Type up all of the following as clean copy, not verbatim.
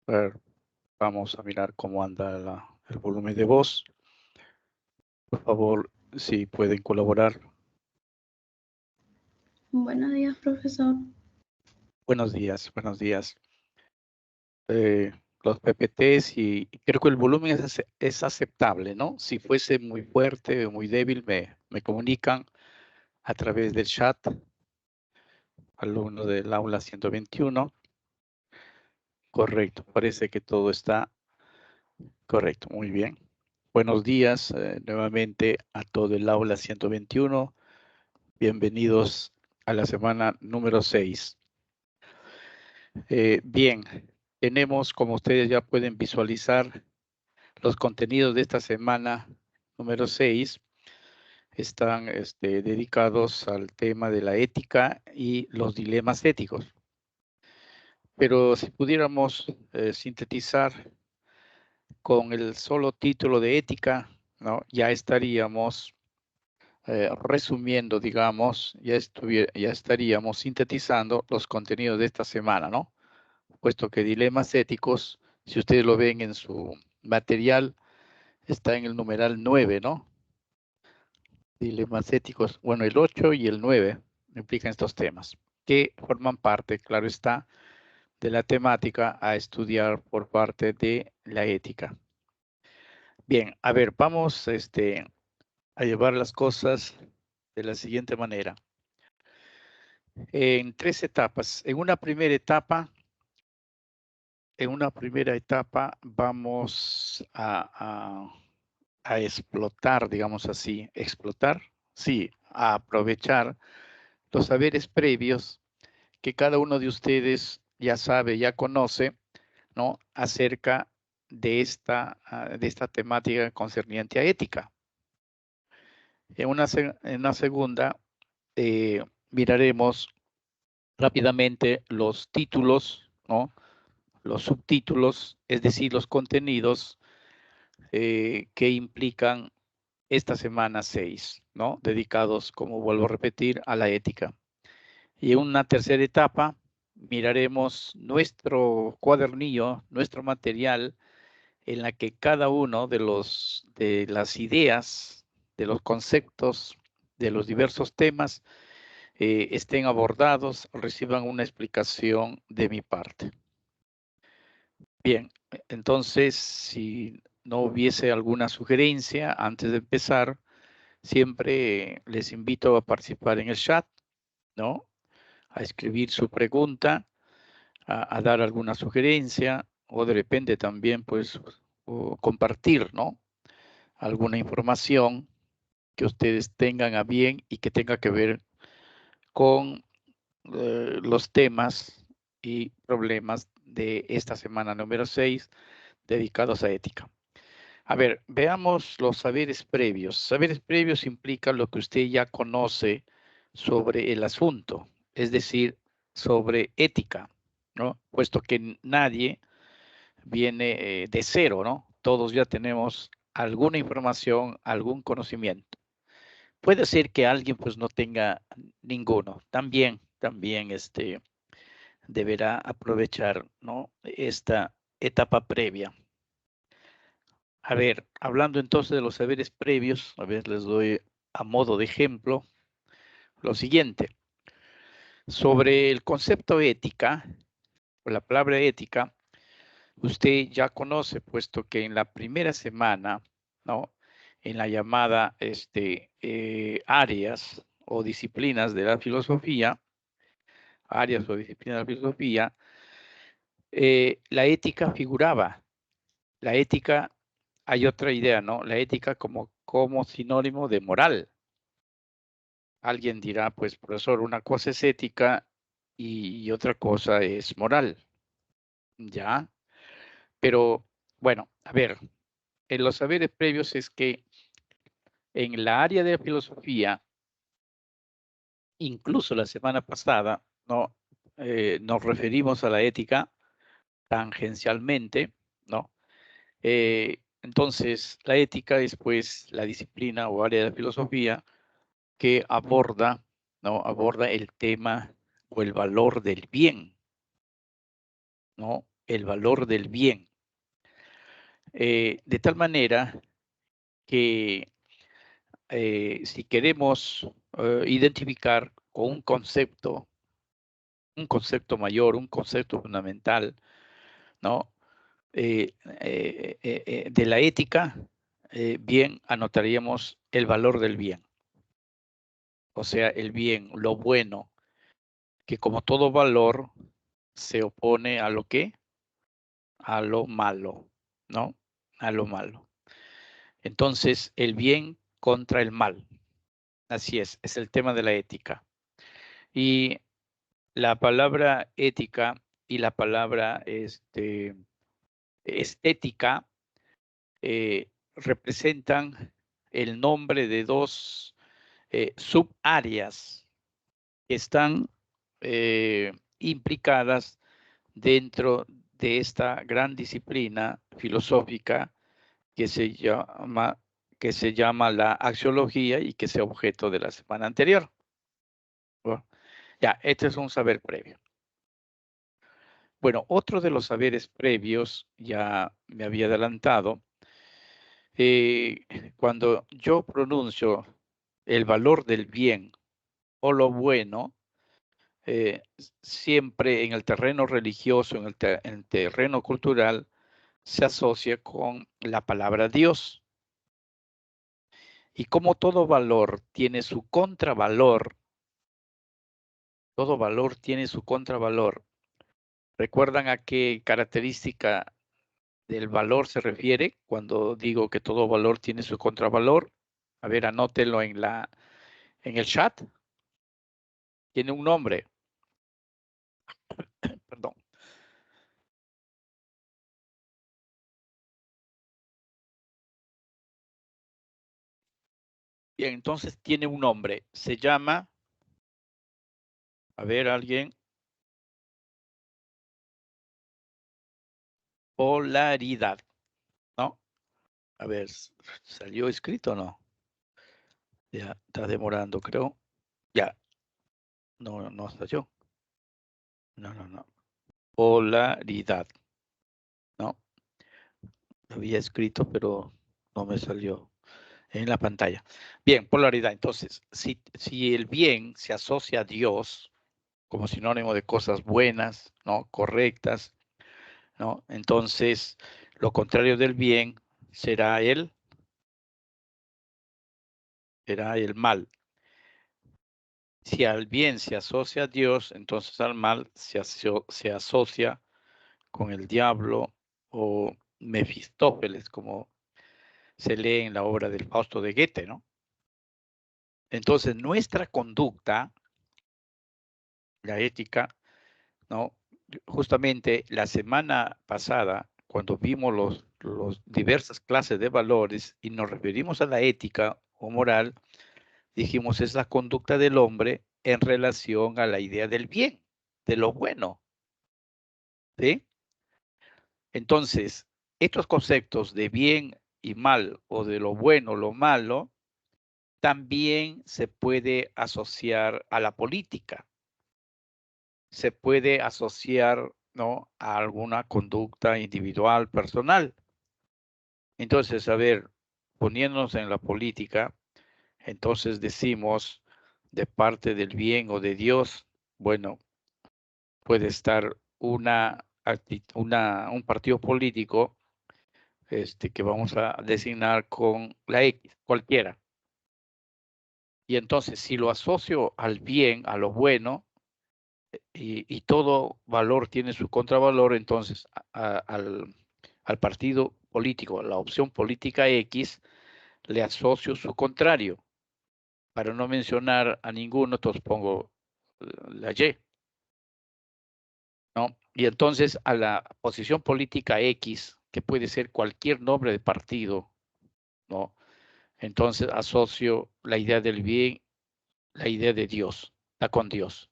A ver, vamos a mirar cómo anda el volumen de voz. Por favor, si pueden colaborar. Buenos días, profesor. Buenos días, buenos días. Los PPTs y creo que el volumen es aceptable, ¿no? Si fuese muy fuerte o muy débil, me comunican a través del chat, alumno del aula 121. Correcto, parece que todo está correcto, muy bien. Buenos días nuevamente a todo el aula 121. Bienvenidos a la semana número 6. Bien, tenemos, como ustedes ya pueden visualizar, los contenidos de esta semana número 6 están dedicados al tema de la ética y los dilemas éticos. Pero si pudiéramos sintetizar con el solo título de ética, ¿no? Ya estaríamos resumiendo, digamos, ya estaríamos sintetizando los contenidos de esta semana, ¿no? Puesto que dilemas éticos, si ustedes lo ven en su material, está en el numeral 9, ¿no? Dilemas éticos, bueno, el 8 y el 9 implican estos temas, que forman parte, claro está, de la temática a estudiar por parte de la ética. Bien, a ver, vamos a llevar las cosas de la siguiente manera. En 3 etapas. En una primera etapa vamos a explotar, digamos así, sí, a aprovechar los saberes previos que cada uno de ustedes ya sabe, ya conoce, ¿no? Acerca de esta temática concerniente a ética. En una segunda, miraremos rápidamente los títulos, ¿no? Los subtítulos, es decir, los contenidos que implican esta semana 6, ¿no? Dedicados, como vuelvo a repetir, a la ética. Y en una tercera etapa, miraremos nuestro cuadernillo, nuestro material, en la que cada uno de las ideas, de los conceptos, de los diversos temas, estén abordados, reciban una explicación de mi parte. Bien, entonces, si no hubiese alguna sugerencia antes de empezar, siempre les invito a participar en el chat, ¿no? A escribir su pregunta, a dar alguna sugerencia o de repente también, pues, o compartir, ¿no? Alguna información que ustedes tengan a bien y que tenga que ver con los temas y problemas de esta semana número 6 dedicados a ética. A ver, veamos los saberes previos. Saberes previos implica lo que usted ya conoce sobre el asunto, es decir, sobre ética, ¿no? Puesto que nadie viene de cero, ¿no? Todos ya tenemos alguna información, algún conocimiento. Puede ser que alguien pues no tenga ninguno. También deberá aprovechar, ¿no? Esta etapa previa. A ver, hablando entonces de los saberes previos, a ver, les doy a modo de ejemplo lo siguiente. Sobre el concepto ética, o la palabra ética, usted ya conoce, puesto que en la primera semana, ¿no? En la llamada áreas o disciplinas de la filosofía, áreas o disciplinas de la filosofía, la ética figuraba. La ética, hay otra idea, ¿no? La ética como sinónimo de moral. Alguien dirá, pues, profesor, una cosa es ética y otra cosa es moral. ¿Ya? Pero, bueno, a ver, en los saberes previos es que en la área de filosofía, incluso la semana pasada, ¿no? Nos referimos a la ética tangencialmente, ¿no? Entonces, la ética es, pues, la disciplina o área de la filosofía que aborda, ¿no? Aborda el tema o el valor del bien, ¿no? el valor del bien. De tal manera que si queremos identificar con un concepto mayor, un concepto fundamental, ¿no? De la ética, bien anotaríamos el valor del bien. O sea, el bien, lo bueno, que como todo valor se opone a lo que, a lo malo, ¿no? A lo malo. Entonces, el bien contra el mal. Así es el tema de la ética. Y la palabra ética y la palabra estética representan el nombre de dos subáreas que están implicadas dentro de esta gran disciplina filosófica que se llama la axiología y que es objeto de la semana anterior. Bueno, ya, este es un saber previo. Bueno, otro de los saberes previos, ya me había adelantado, cuando yo pronuncio el valor del bien o lo bueno, siempre en el terreno religioso, en el terreno cultural, se asocia con la palabra Dios. Y como todo valor tiene su contravalor, todo valor tiene su contravalor. ¿Recuerdan a qué característica del valor se refiere cuando digo que todo valor tiene su contravalor? A ver, anótelo en el chat. Tiene un nombre. Perdón. Bien, entonces tiene un nombre. Se llama, a ver, alguien, polaridad, ¿no? A ver, ¿salió escrito o no? Ya, está demorando, creo. Ya, no salió. No. Polaridad, ¿no? Lo había escrito, pero no me salió en la pantalla. Bien, polaridad. Entonces, si el bien se asocia a Dios como sinónimo de cosas buenas, ¿no? Correctas, ¿no? Entonces, lo contrario del bien será el mal. Si al bien se asocia a Dios, entonces al mal se asocia con el diablo o Mefistófeles, como se lee en la obra del Fausto de Goethe, ¿no? Entonces, nuestra conducta, la ética, ¿no? Justamente la semana pasada, cuando vimos los diversas clases de valores y nos referimos a la ética o moral, dijimos es la conducta del hombre en relación a la idea del bien, de lo bueno, ¿sí? Entonces, estos conceptos de bien y mal o de lo bueno, lo malo, también se puede asociar a la política, se puede asociar, ¿no?, a alguna conducta individual, personal. Entonces, a ver, poniéndonos en la política, entonces decimos de parte del bien o de Dios, bueno, puede estar un partido político que vamos a designar con la X, cualquiera. Y entonces, si lo asocio al bien, a lo bueno, y todo valor tiene su contravalor, entonces al partido político, a la opción política X, le asocio su contrario. Para no mencionar a ninguno, entonces pongo la Y, ¿no? Y entonces a la posición política X, que puede ser cualquier nombre de partido, ¿no? Entonces asocio la idea del bien, la idea de Dios, está con Dios.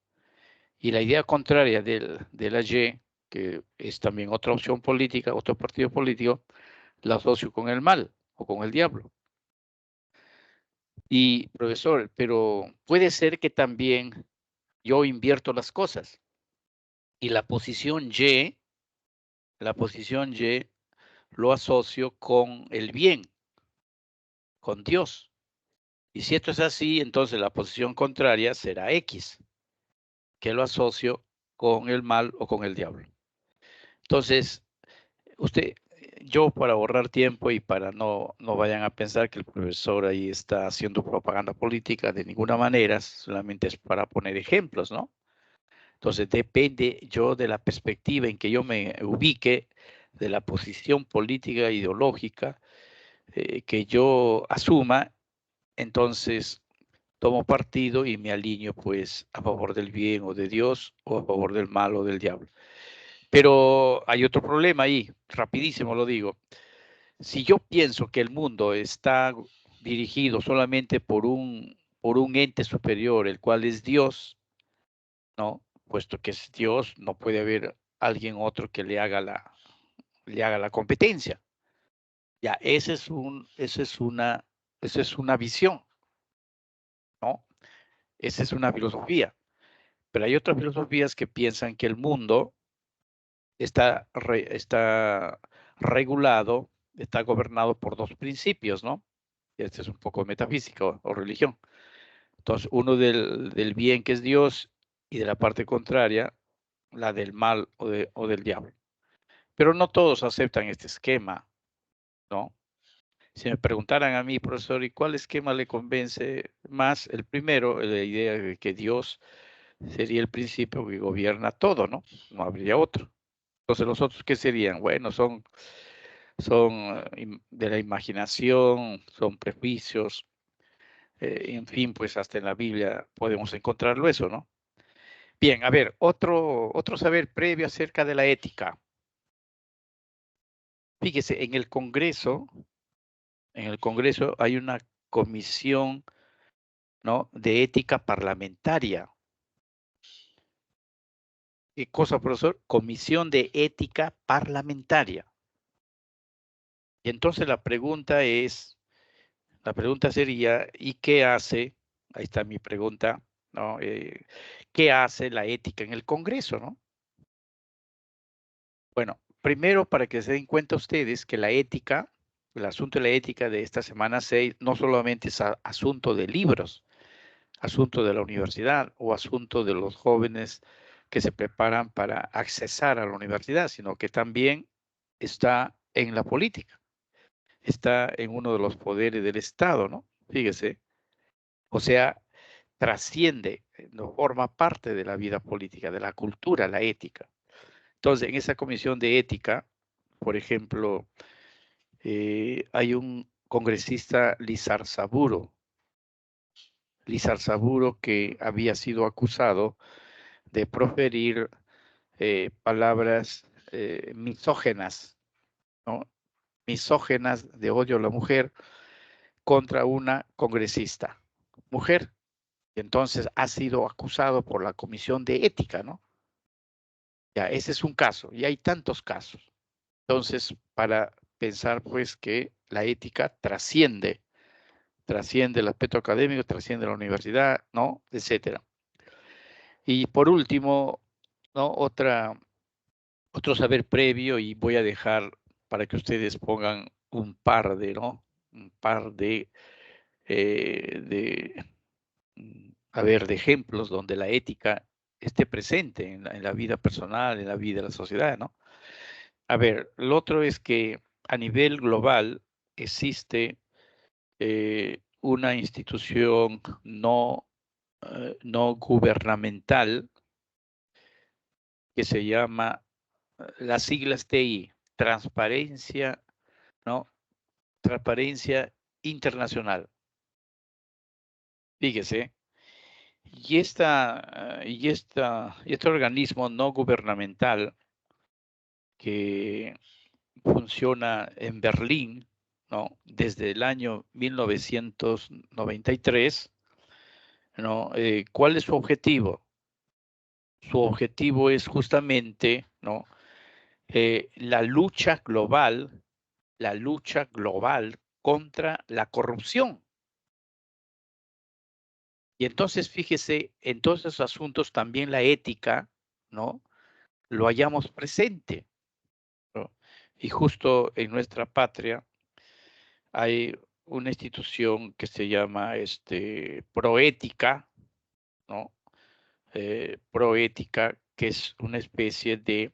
Y la idea contraria de la Y, que es también otra opción política, otro partido político, la asocio con el mal o con el diablo. Y profesor, pero puede ser que también yo invierto las cosas y la posición Y la posición Y lo asocio con el bien, con Dios. Y si esto es así, entonces la posición contraria será X, que lo asocio con el mal o con el diablo. Entonces, yo para ahorrar tiempo y para no vayan a pensar que el profesor ahí está haciendo propaganda política de ninguna manera, solamente es para poner ejemplos, ¿no? Entonces depende yo de la perspectiva en que yo me ubique, de la posición política e ideológica que yo asuma, entonces tomo partido y me alineo pues a favor del bien o de Dios o a favor del mal o del diablo. Pero hay otro problema ahí, rapidísimo lo digo. Si yo pienso que el mundo está dirigido solamente por un ente superior, el cual es Dios, ¿no? Puesto que es Dios, no puede haber alguien otro que le haga la competencia. Ya, esa es una visión, ¿no? Esa es una filosofía. Pero hay otras filosofías que piensan que el mundo está regulado, está gobernado por dos principios, ¿no? Este es un poco metafísica o religión. Entonces, uno del bien que es Dios y de la parte contraria, la del mal o del diablo. Pero no todos aceptan este esquema, ¿no? Si me preguntaran a mí, profesor, ¿y cuál esquema le convence más? El primero, la idea de que Dios sería el principio que gobierna todo, ¿no? No habría otro. Entonces, ¿los otros qué serían? Bueno, son de la imaginación, son prejuicios, en fin, pues hasta en la Biblia podemos encontrarlo eso, ¿no? Bien, a ver, otro saber previo acerca de la ética. Fíjese, en el Congreso hay una comisión, ¿no?, de ética parlamentaria. ¿Qué cosa, profesor? Comisión de ética parlamentaria. Y entonces la pregunta sería, ¿y qué hace? Ahí está mi pregunta, ¿no? ¿Qué hace la ética en el Congreso, no? Bueno, primero para que se den cuenta ustedes que la ética, el asunto de la ética de esta semana 6, no solamente es asunto de libros, asunto de la universidad o asunto de los jóvenes que se preparan para accesar a la universidad, sino que también está en la política, está en uno de los poderes del Estado, ¿no? Fíjese, o sea, trasciende, no forma parte de la vida política, de la cultura, la ética. Entonces, en esa comisión de ética, por ejemplo, hay un congresista, Lizarzaburo, que había sido acusado de proferir palabras misógenas, ¿no? Misógenas de odio a la mujer contra una congresista mujer. Y entonces ha sido acusado por la Comisión de Ética, ¿no? Ya, ese es un caso, y hay tantos casos. Entonces, para pensar pues que la ética trasciende el aspecto académico, trasciende la universidad, ¿no? Etcétera. Y por último, ¿no? Otro saber previo, y voy a dejar para que ustedes pongan un par de, ¿no? Un par de a ver, de ejemplos donde la ética esté presente en la vida personal, en la vida de la sociedad, ¿no? A ver, lo otro es que a nivel global existe una institución no gubernamental que se llama, las siglas TI, Transparencia, ¿no? Transparencia Internacional. Fíjese, este organismo no gubernamental que funciona en Berlín, ¿no?, desde el año 1993, ¿no? ¿Cuál es su objetivo? Su objetivo es justamente, ¿no?, la lucha global contra la corrupción. Y entonces, fíjese, en todos esos asuntos también la ética, ¿no?, lo hallamos presente. Y justo en nuestra patria hay una institución que se llama Proética, ¿no? Proética, que es una especie de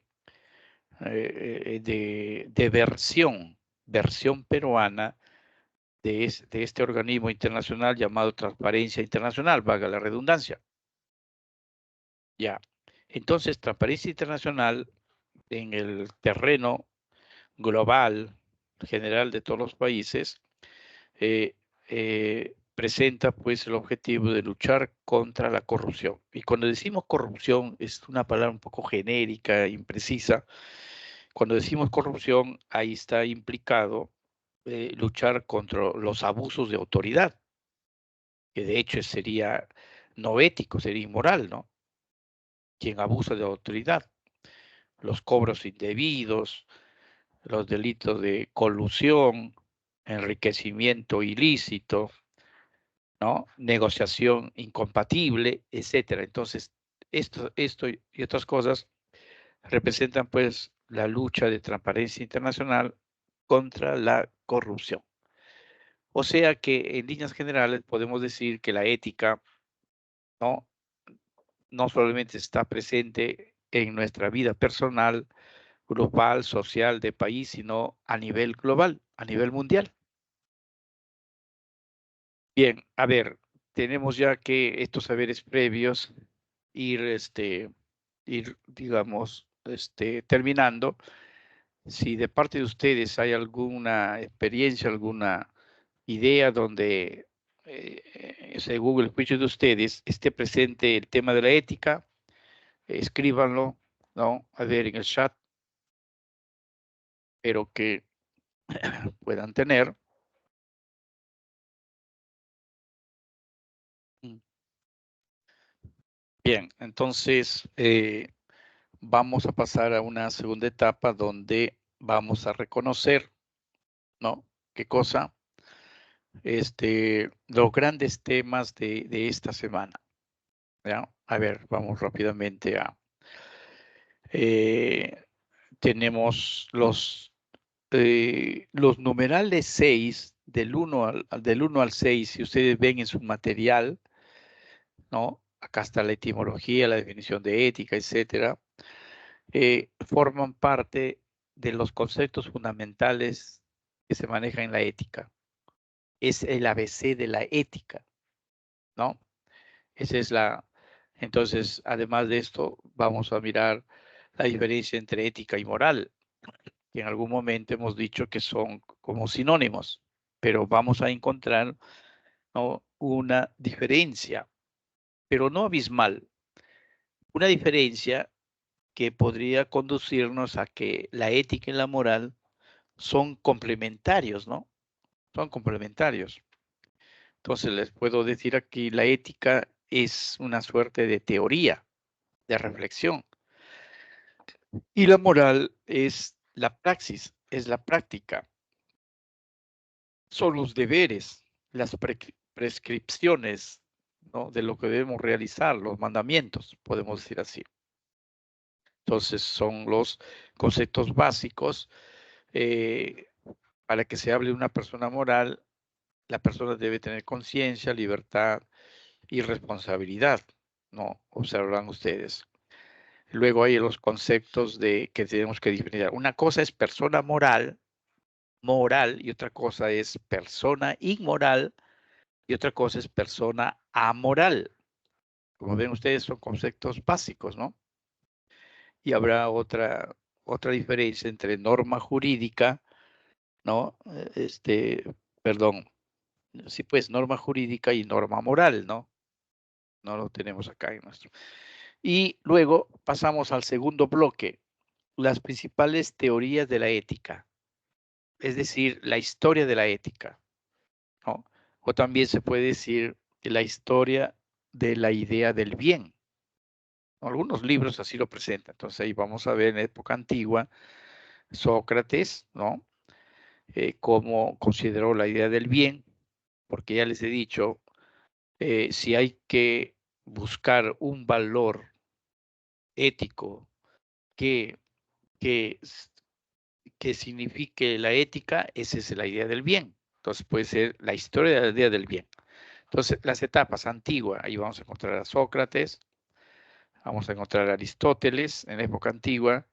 versión peruana de este organismo internacional llamado Transparencia Internacional, valga la redundancia. Ya. Entonces, Transparencia Internacional en el terreno global, general de todos los países, presenta pues el objetivo de luchar contra la corrupción. Y cuando decimos corrupción es una palabra un poco genérica, imprecisa. Cuando decimos corrupción, ahí está implicado luchar contra los abusos de autoridad, que de hecho sería no ético, sería inmoral, ¿no? Quien abusa de autoridad, los cobros indebidos, los delitos de colusión, enriquecimiento ilícito, ¿no? Negociación incompatible, etcétera. Entonces, esto y otras cosas representan pues la lucha de Transparencia Internacional contra la corrupción. O sea que en líneas generales podemos decir que la ética, ¿no? No solamente está presente en nuestra vida personal, grupal, social, de país, sino a nivel global, a nivel mundial. Bien, a ver, tenemos ya que estos saberes previos ir, digamos, terminando. Si de parte de ustedes hay alguna experiencia, alguna idea donde, según el juicio de ustedes, esté presente el tema de la ética, escríbanlo, ¿no? A ver en el chat, pero que puedan tener. Bien, entonces vamos a pasar a una segunda etapa donde vamos a reconocer, ¿no? ¿Qué cosa? Los grandes temas de esta semana, ¿ya? A ver, vamos rápidamente a... eh, tenemos los numerales 6, del 1 al 6, si ustedes ven en su material, ¿no? Acá está la etimología, la definición de ética, etcétera. Forman parte de los conceptos fundamentales que se manejan en la ética. Es el ABC de la ética, ¿no? Esa es la... Entonces, además de esto, vamos a mirar la diferencia entre ética y moral, que en algún momento hemos dicho que son como sinónimos, pero vamos a encontrar, ¿no? Una diferencia, pero no abismal, una diferencia que podría conducirnos a que la ética y la moral son complementarios, ¿no? Son complementarios. Entonces les puedo decir aquí, la ética es una suerte de teoría, de reflexión, y la moral es la praxis, es la práctica, son los deberes, las prescripciones, ¿no? De lo que debemos realizar, los mandamientos, podemos decir así. Entonces son los conceptos básicos. Para que se hable de una persona moral, la persona debe tener conciencia, libertad y responsabilidad, ¿no? Observarán ustedes. Luego hay los conceptos de que tenemos que diferenciar. Una cosa es persona moral, y otra cosa es persona inmoral, y otra cosa es persona amoral. Como ven ustedes, son conceptos básicos, ¿no? Y habrá otra diferencia entre norma jurídica, ¿no? Perdón, sí, pues norma jurídica y norma moral, ¿no? No lo tenemos acá en nuestro. Y luego pasamos al segundo bloque, las principales teorías de la ética, es decir, la historia de la ética, ¿no? O también se puede decir la historia de la idea del bien. Algunos libros así lo presentan. Entonces ahí vamos a ver en época antigua Sócrates, ¿no? Cómo consideró la idea del bien, porque ya les he dicho, si hay que buscar un valor ético que, que, que signifique la ética, esa es la idea del bien. Entonces puede ser la historia de la idea del bien. Entonces, las etapas antiguas, ahí vamos a encontrar a Sócrates, vamos a encontrar a Aristóteles en la época antigua,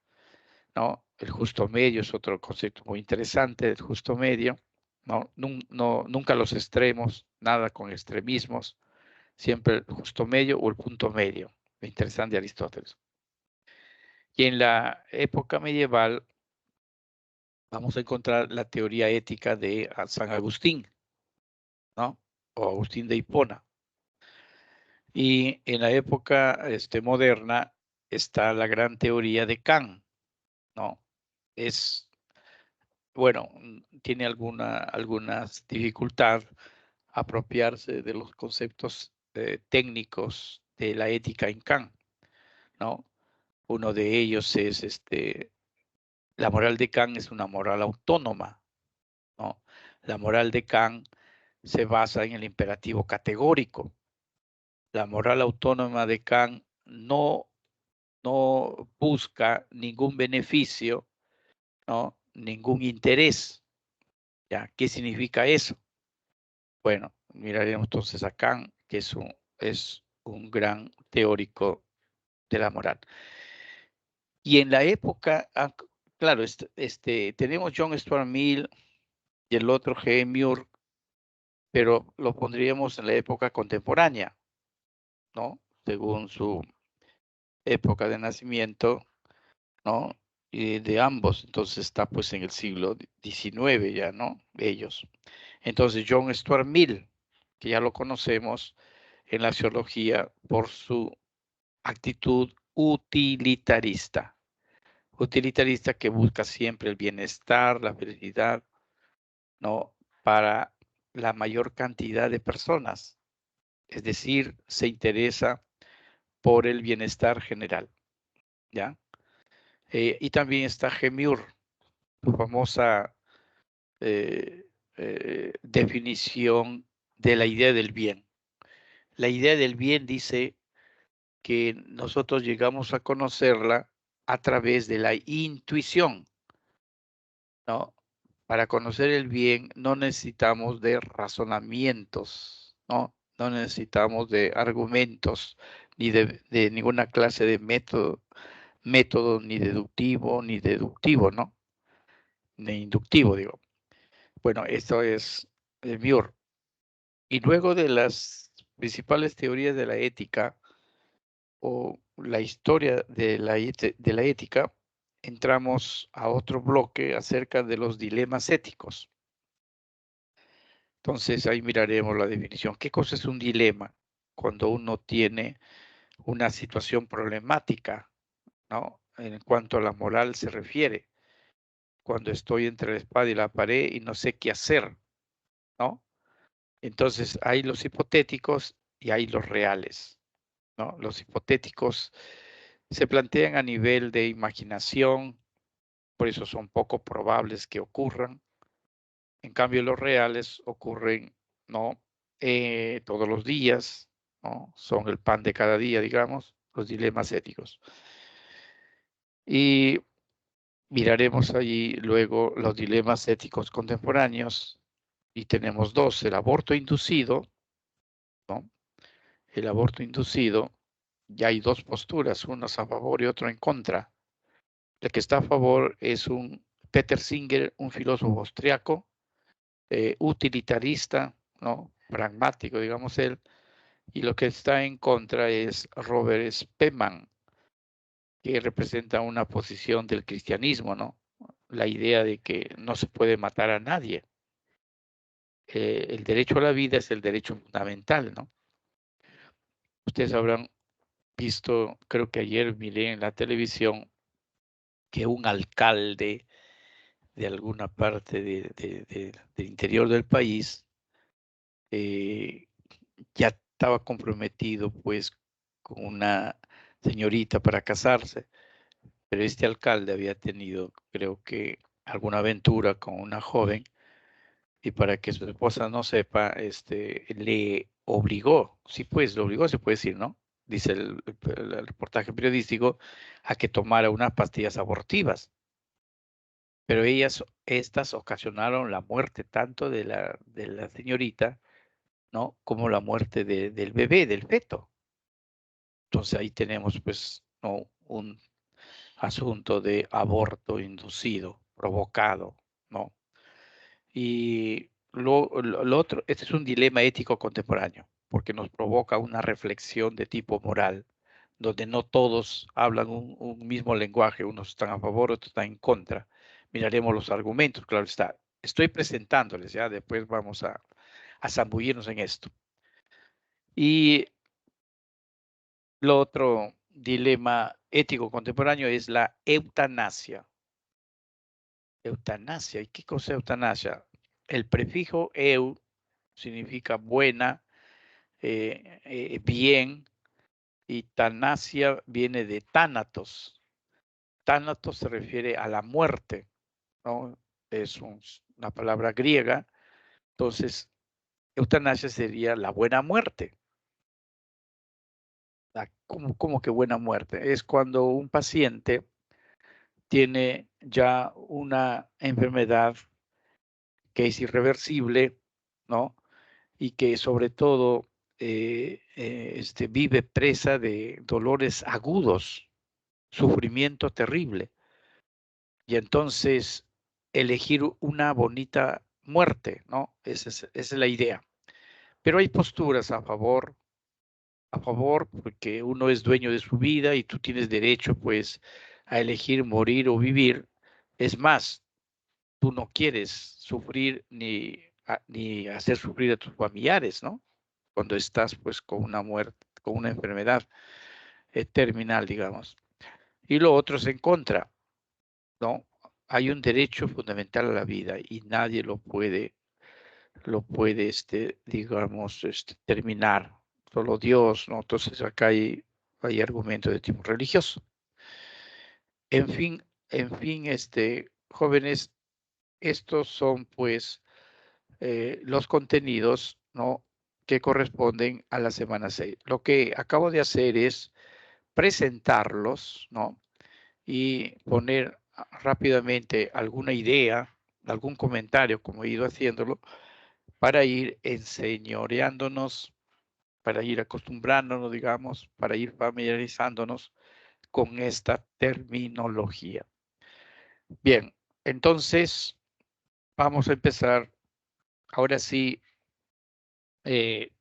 ¿no? El justo medio es otro concepto muy interesante, el justo medio, ¿no? Nunca los extremos, nada con extremismos, siempre el justo medio o el punto medio. Interesante de Aristóteles. Y en la época medieval vamos a encontrar la teoría ética de San Agustín, ¿no? O Agustín de Hipona. Y en la época moderna está la gran teoría de Kant, ¿no? Es, bueno, tiene algunas dificultad apropiarse de los conceptos técnicos de la ética en Kant, ¿no? Uno de ellos es la moral de Kant es una moral autónoma, ¿no? La moral de Kant se basa en el imperativo categórico. La moral autónoma de Kant no busca ningún beneficio, ¿no? Ningún interés. ¿Ya? ¿Qué significa eso? Bueno, miraremos entonces a Kant, que es un gran teórico de la moral. Y en la época, claro, tenemos John Stuart Mill y el otro G. Muir, pero lo pondríamos en la época contemporánea, ¿no? Según su época de nacimiento, ¿no? Y de ambos, entonces está pues en el siglo XIX ya, ¿no? Ellos. Entonces John Stuart Mill, que ya lo conocemos en la sociología por su actitud utilitarista. Utilitarista que busca siempre el bienestar, la felicidad, ¿no? Para la mayor cantidad de personas. Es decir, se interesa por el bienestar general, ¿ya? Y también está Gemur, su famosa definición de la idea del bien. La idea del bien dice que nosotros llegamos a conocerla a través de la intuición, ¿no? Para conocer el bien no necesitamos de razonamientos, ¿no? No necesitamos de argumentos, ni de ninguna clase de método ni deductivo, ni deductivo, ¿no? Ni inductivo, digo. Bueno, esto es Muir. Y luego de las principales teorías de la ética o la historia de la ética, entramos a otro bloque acerca de los dilemas éticos. Entonces ahí miraremos la definición. ¿Qué cosa es un dilema? Cuando uno tiene una situación problemática, ¿no? En cuanto a la moral se refiere, cuando estoy entre la espada y la pared y no sé qué hacer, ¿no? Entonces hay los hipotéticos y hay los reales, ¿no? Los hipotéticos se plantean a nivel de imaginación, por eso son poco probables que ocurran. En cambio, los reales ocurren, ¿no? Todos los días, ¿no? Son el pan de cada día, digamos, los dilemas éticos. Y miraremos allí luego los dilemas éticos contemporáneos y tenemos dos, el aborto inducido, ¿no? El aborto inducido, ya hay dos posturas, uno a favor y otro en contra. El que está a favor es un Peter Singer, un filósofo austriaco, utilitarista, ¿no? Pragmático, digamos él, y lo que está en contra es Robert Spemann, que representa una posición del cristianismo, ¿no? La idea de que no se puede matar a nadie. El derecho a la vida es el derecho fundamental, ¿no? Ustedes habrán visto, creo que ayer miré en la televisión, que un alcalde de alguna parte del interior del país ya estaba comprometido pues con una señorita para casarse, pero este alcalde había tenido, creo que, alguna aventura con una joven y para que su esposa no sepa, le obligó, sí pues, lo obligó, se puede decir, ¿no? Dice el reportaje periodístico, a que tomara unas pastillas abortivas. pero estas ocasionaron la muerte tanto de la señorita, ¿no? Como la muerte del bebé, del feto. Entonces ahí tenemos pues, ¿no? Un asunto de aborto inducido, provocado, ¿no? Y lo otro, este es un dilema ético contemporáneo, porque nos provoca una reflexión de tipo moral, donde no todos hablan un mismo lenguaje, unos están a favor, otros están en contra. Miraremos los argumentos, claro está. Estoy presentándoles, ya después vamos a zambullirnos en esto. Y lo otro dilema ético contemporáneo es la eutanasia. Eutanasia, ¿y qué cosa es eutanasia? El prefijo eu significa buena, bien, y tanasia viene de tánatos. Tánatos se refiere a la muerte, ¿no? Es una palabra griega, entonces eutanasia sería la buena muerte. ¿Cómo que buena muerte? Es cuando un paciente tiene ya una enfermedad que es irreversible, ¿no? Y que sobre todo vive presa de dolores agudos, sufrimiento terrible. Y entonces elegir una bonita muerte, ¿no? Esa es la idea. Pero hay posturas a favor, porque uno es dueño de su vida y tú tienes derecho, pues, a elegir morir o vivir. Es más, tú no quieres sufrir ni hacer sufrir a tus familiares, ¿no? Cuando estás, pues, con una muerte, con una enfermedad terminal, digamos. Y lo otro es en contra, ¿no? Hay un derecho fundamental a la vida y nadie lo puede, digamos, terminar. Solo Dios, ¿no? Entonces acá hay argumentos de tipo religioso. En fin, jóvenes, estos son, pues, los contenidos, ¿no? Que corresponden a la semana 6. Lo que acabo de hacer es presentarlos, ¿no? Y poner rápidamente alguna idea, algún comentario, como he ido haciéndolo, para ir enseñoreándonos, para ir acostumbrándonos, digamos, para ir familiarizándonos con esta terminología. Bien, entonces vamos a empezar. Ahora sí,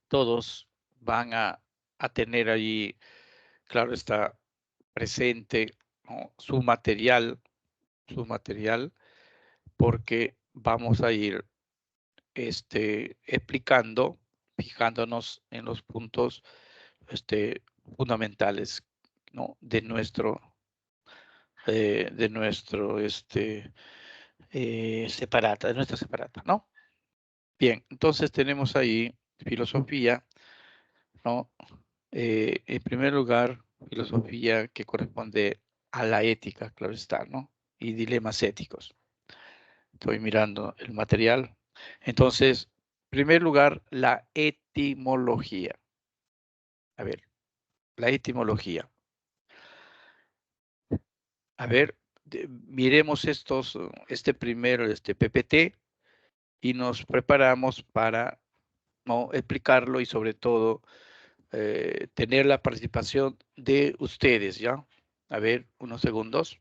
todos van a tener allí, claro está, presente, ¿no? su material, porque vamos a ir explicando, fijándonos en los puntos fundamentales, ¿no? de nuestra separata, ¿no? Bien, entonces tenemos ahí filosofía, ¿no? En primer lugar, filosofía que corresponde a la ética, claro está, ¿no? Y dilemas éticos. Estoy mirando el material. Entonces, en primer lugar, la etimología. A ver, la etimología. A ver, miremos este primero, PPT, y nos preparamos para, ¿no? explicarlo y sobre todo tener la participación de ustedes, ¿ya? A ver, unos segundos.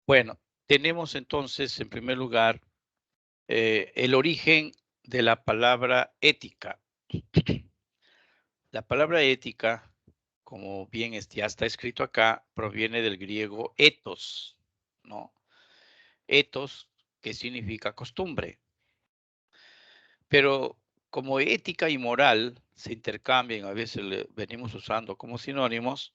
Bueno, tenemos entonces en primer lugar el origen de la palabra ética. La palabra ética como bien ya está escrito acá, proviene del griego ethos, ¿no? Ethos, que significa costumbre. Pero como ética y moral se intercambian, a veces le venimos usando como sinónimos,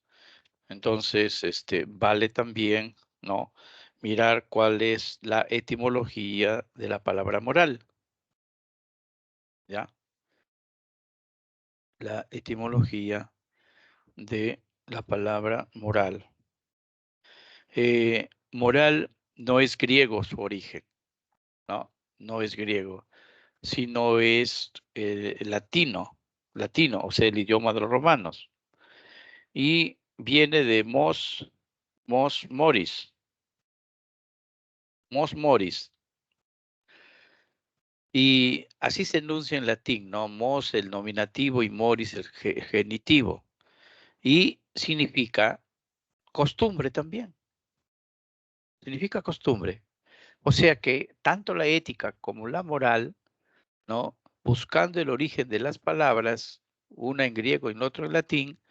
entonces vale también, ¿no? Mirar cuál es la etimología de la palabra moral, ¿ya? La etimología de la palabra moral. Moral no es griego su origen, ¿no? No es griego, sino es latino, o sea, el idioma de los romanos. Y viene de mos moris. Y así se enuncia en latín, ¿no? Mos el nominativo y moris el genitivo. Y significa costumbre también. Significa costumbre. O sea que tanto la ética como la moral, ¿no? Buscando el origen de las palabras, una en griego y otra en latín,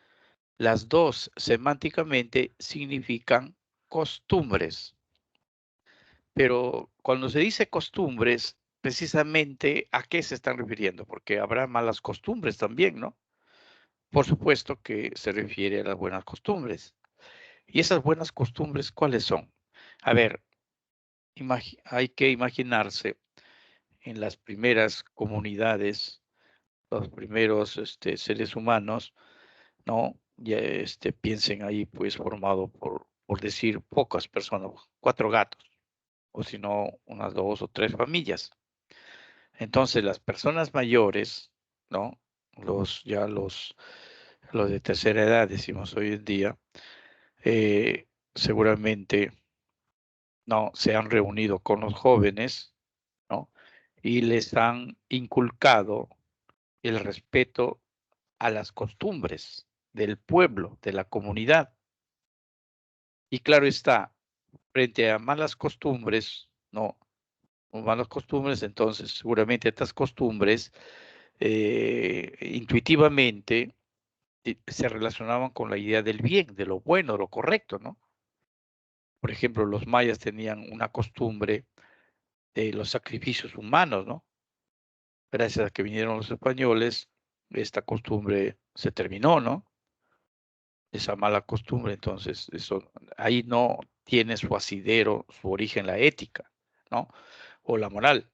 las dos semánticamente significan costumbres. Pero cuando se dice costumbres, precisamente ¿a qué se están refiriendo? Porque habrá malas costumbres también, ¿no? Por supuesto que se refiere a las buenas costumbres. ¿Y esas buenas costumbres cuáles son? A ver, hay que imaginarse en las primeras comunidades, los primeros seres humanos, ¿no? Ya piensen ahí, pues, formado por decir pocas personas, 4 gatos, o si no, unas 2 o 3 familias. Entonces, las personas mayores, ¿no? Los de tercera edad, decimos hoy en día, seguramente, ¿no? Se han reunido con los jóvenes, ¿no? Y les han inculcado el respeto a las costumbres del pueblo, de la comunidad. Y claro está, frente a malas costumbres, ¿no? O malas costumbres, entonces seguramente estas costumbres intuitivamente se relacionaban con la idea del bien, de lo bueno, de lo correcto, ¿no? Por ejemplo, los mayas tenían una costumbre de los sacrificios humanos, ¿no? Gracias a que vinieron los españoles, esta costumbre se terminó, ¿no? Esa mala costumbre, entonces, eso, ahí no tiene su asidero, su origen la ética, ¿no? O la moral.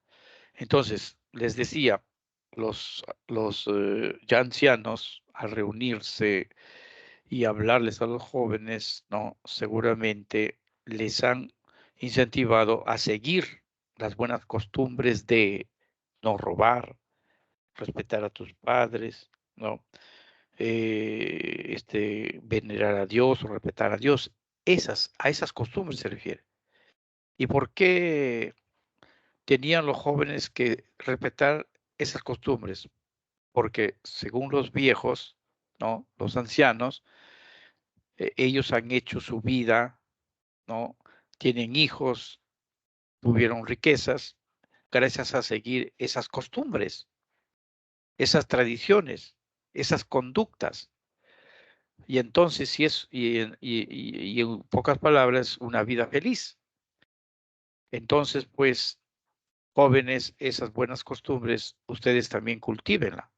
Entonces, les decía, los ya ancianos, al reunirse y hablarles a los jóvenes, ¿no? Seguramente les han incentivado a seguir las buenas costumbres de no robar, respetar a tus padres, ¿no? Venerar a Dios o respetar a Dios. A esas costumbres se refiere. ¿Y por qué tenían los jóvenes que respetar esas costumbres? Porque según los viejos, ¿no? Los ancianos, ellos han hecho su vida, ¿no? Tienen hijos, tuvieron riquezas, gracias a seguir esas costumbres, esas tradiciones, esas conductas. Y entonces, y en pocas palabras, una vida feliz. Entonces, pues, jóvenes, esas buenas costumbres, ustedes también cultívenla.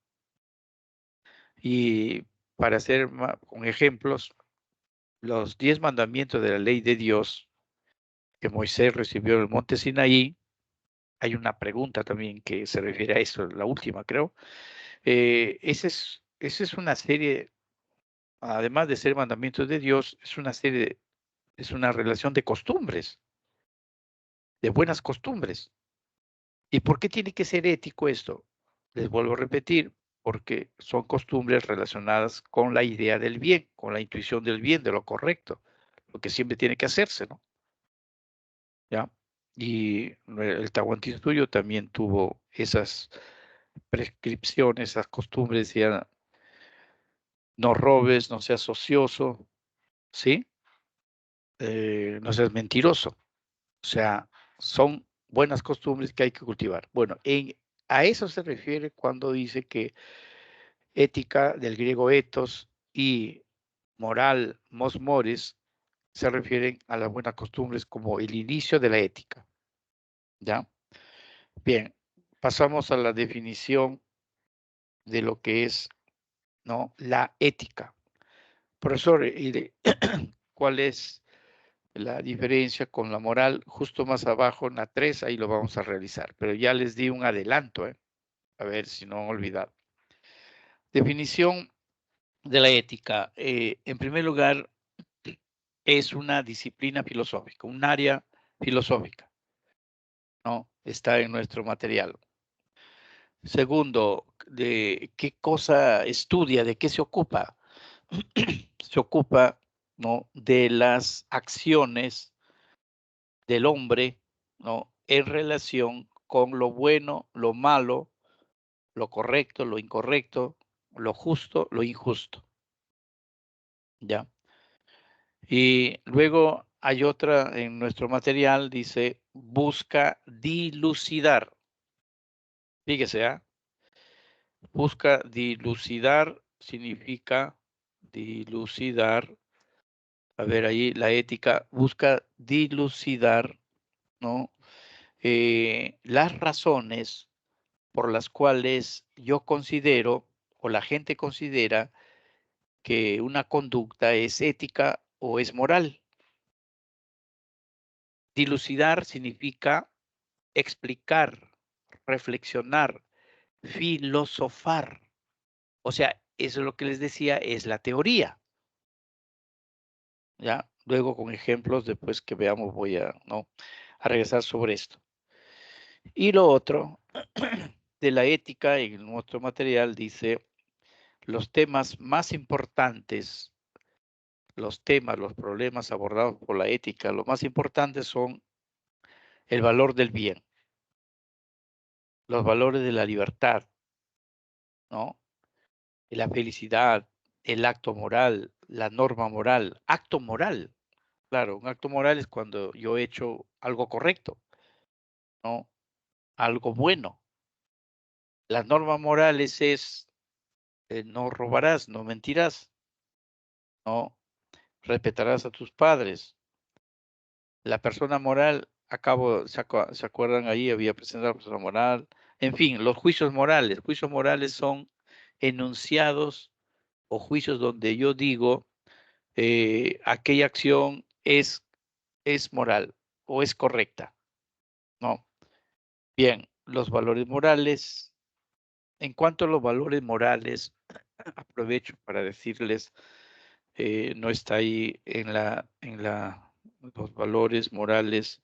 Y para hacer con ejemplos, los 10 mandamientos de la ley de Dios que Moisés recibió en el monte Sinaí, hay una pregunta también que se refiere a eso, la última creo. Esa es una serie, además de ser mandamientos de Dios, es una serie, es una relación de costumbres, de buenas costumbres. ¿Y por qué tiene que ser ético esto? Les vuelvo a repetir, porque son costumbres relacionadas con la idea del bien, con la intuición del bien, de lo correcto, lo que siempre tiene que hacerse, ¿no? ¿Ya? Y el Tahuantinsuyo también tuvo esas prescripciones, esas costumbres, decía, no robes, no seas ocioso, ¿sí? No seas mentiroso. O sea, son buenas costumbres que hay que cultivar. Bueno, a eso se refiere cuando dice que ética del griego ethos y moral, mos mores, se refieren a las buenas costumbres como el inicio de la ética. ¿Ya? Bien, pasamos a la definición de lo que es, ¿no?, la ética. Profesor, ¿cuál es la diferencia con la moral? Justo más abajo en la 3, ahí lo vamos a realizar, pero ya les di un adelanto, a ver si no han olvidado. Definición de la ética. En primer lugar, es una disciplina filosófica, un área filosófica, ¿no? Está en nuestro material. Segundo, de qué cosa estudia, de qué se ocupa. Se ocupa, ¿no?, de las acciones del hombre, ¿no?, en relación con lo bueno, lo malo, lo correcto, lo incorrecto, lo justo, lo injusto. ¿Ya? Y luego hay otra en nuestro material, dice, busca dilucidar. Fíjese, ¿ah? Busca dilucidar significa dilucidar. A ver, ahí la ética busca dilucidar, ¿no?, las razones por las cuales yo considero o la gente considera que una conducta es ética o es moral. Dilucidar significa explicar, reflexionar, filosofar. O sea, eso es lo que les decía, es la teoría. ¿Ya? Luego con ejemplos, después que veamos, voy a, ¿no?, a regresar sobre esto. Y lo otro de la ética en nuestro material dice, los temas más importantes, los problemas abordados por la ética, los más importantes son el valor del bien, los valores de la libertad, ¿no?, la felicidad, el acto moral, la norma moral, acto moral. Claro, un acto moral es cuando yo he hecho algo correcto, ¿no?, algo bueno. Las normas morales es no robarás, no mentirás, no respetarás a tus padres. La persona moral, ¿se acuerdan ahí? Había presentado la persona moral. En fin, los juicios morales. Juicios morales son enunciados o juicios donde yo digo aquella acción es moral o es correcta, ¿no? Bien, los valores morales. En cuanto a los valores morales, aprovecho para decirles, no está ahí los valores morales,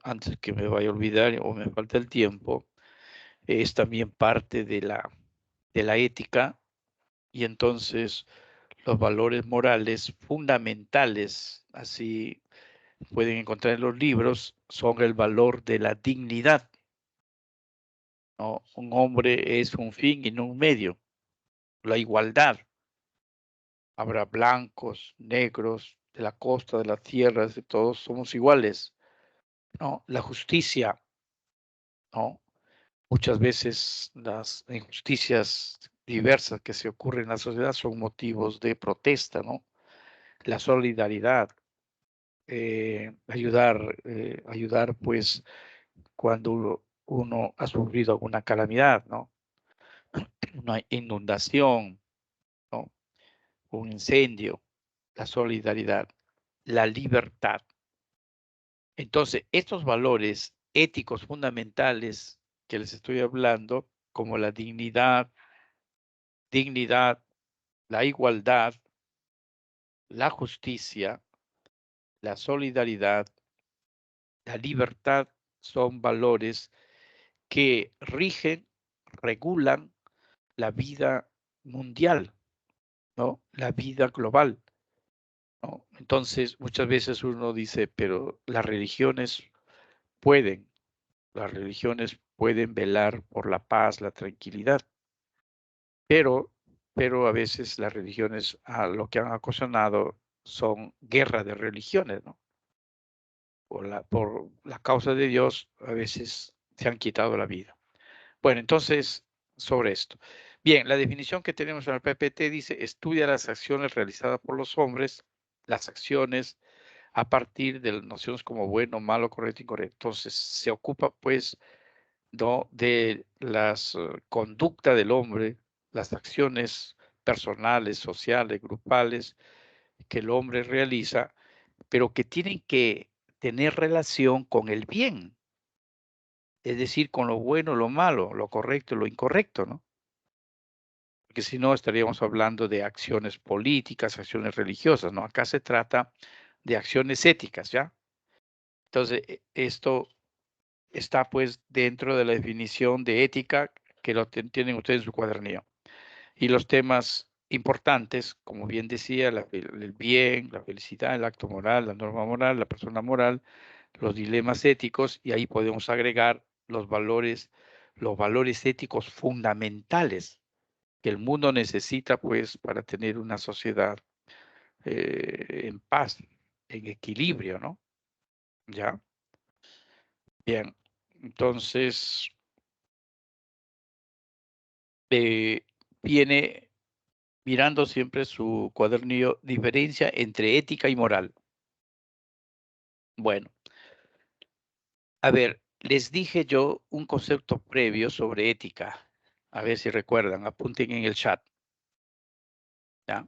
antes que me vaya a olvidar o me falta el tiempo, es también parte de la ética, y entonces los valores morales fundamentales, así pueden encontrar en los libros, son el valor de la dignidad, ¿no? Un hombre es un fin y no un medio. La igualdad. Habrá blancos, negros, de la costa, de las tierras, de todos somos iguales, ¿no? La justicia, ¿no? Muchas veces las injusticias diversas que se ocurren en la sociedad son motivos de protesta, ¿no? La solidaridad, ayudar pues cuando uno ha sufrido alguna calamidad, ¿no? Una inundación, ¿no?, un incendio, la solidaridad, la libertad. Entonces, estos valores éticos fundamentales que les estoy hablando, como la dignidad, la igualdad, la justicia, la solidaridad, la libertad, son valores que rigen, regulan la vida mundial, ¿no?, la vida global, ¿no? Entonces, muchas veces uno dice, pero pueden, las religiones pueden velar por la paz, la tranquilidad, pero, a veces las religiones lo que han ocasionado son guerras de religiones, ¿no? Por la causa de Dios, a veces se han quitado la vida. Bueno, entonces, sobre esto. Bien, la definición que tenemos en el PPT dice, estudia las acciones realizadas por los hombres, las acciones a partir de las nociones como bueno, malo, correcto, incorrecto. Entonces, se ocupa, pues, ¿no?, de las conducta del hombre, las acciones personales, sociales, grupales, que el hombre realiza, pero que tienen que tener relación con el bien, es decir, con lo bueno, lo malo, lo correcto, lo incorrecto, ¿no? Porque si no estaríamos hablando de acciones políticas, acciones religiosas, ¿no? Acá se trata de acciones éticas, ¿ya? Entonces, esto está pues dentro de la definición de ética que lo tienen ustedes en su cuadernillo. Y los temas importantes, como bien decía, el bien, la felicidad, el acto moral, la norma moral, la persona moral, los dilemas éticos, y ahí podemos agregar los valores éticos fundamentales que el mundo necesita, pues, para tener una sociedad en paz, en equilibrio, ¿no? ¿Ya? Bien, entonces, eh, viene mirando siempre su cuadernillo, diferencia entre ética y moral. Bueno, a ver, les dije yo un concepto previo sobre ética. A ver si recuerdan, apunten en el chat. ¿Ya?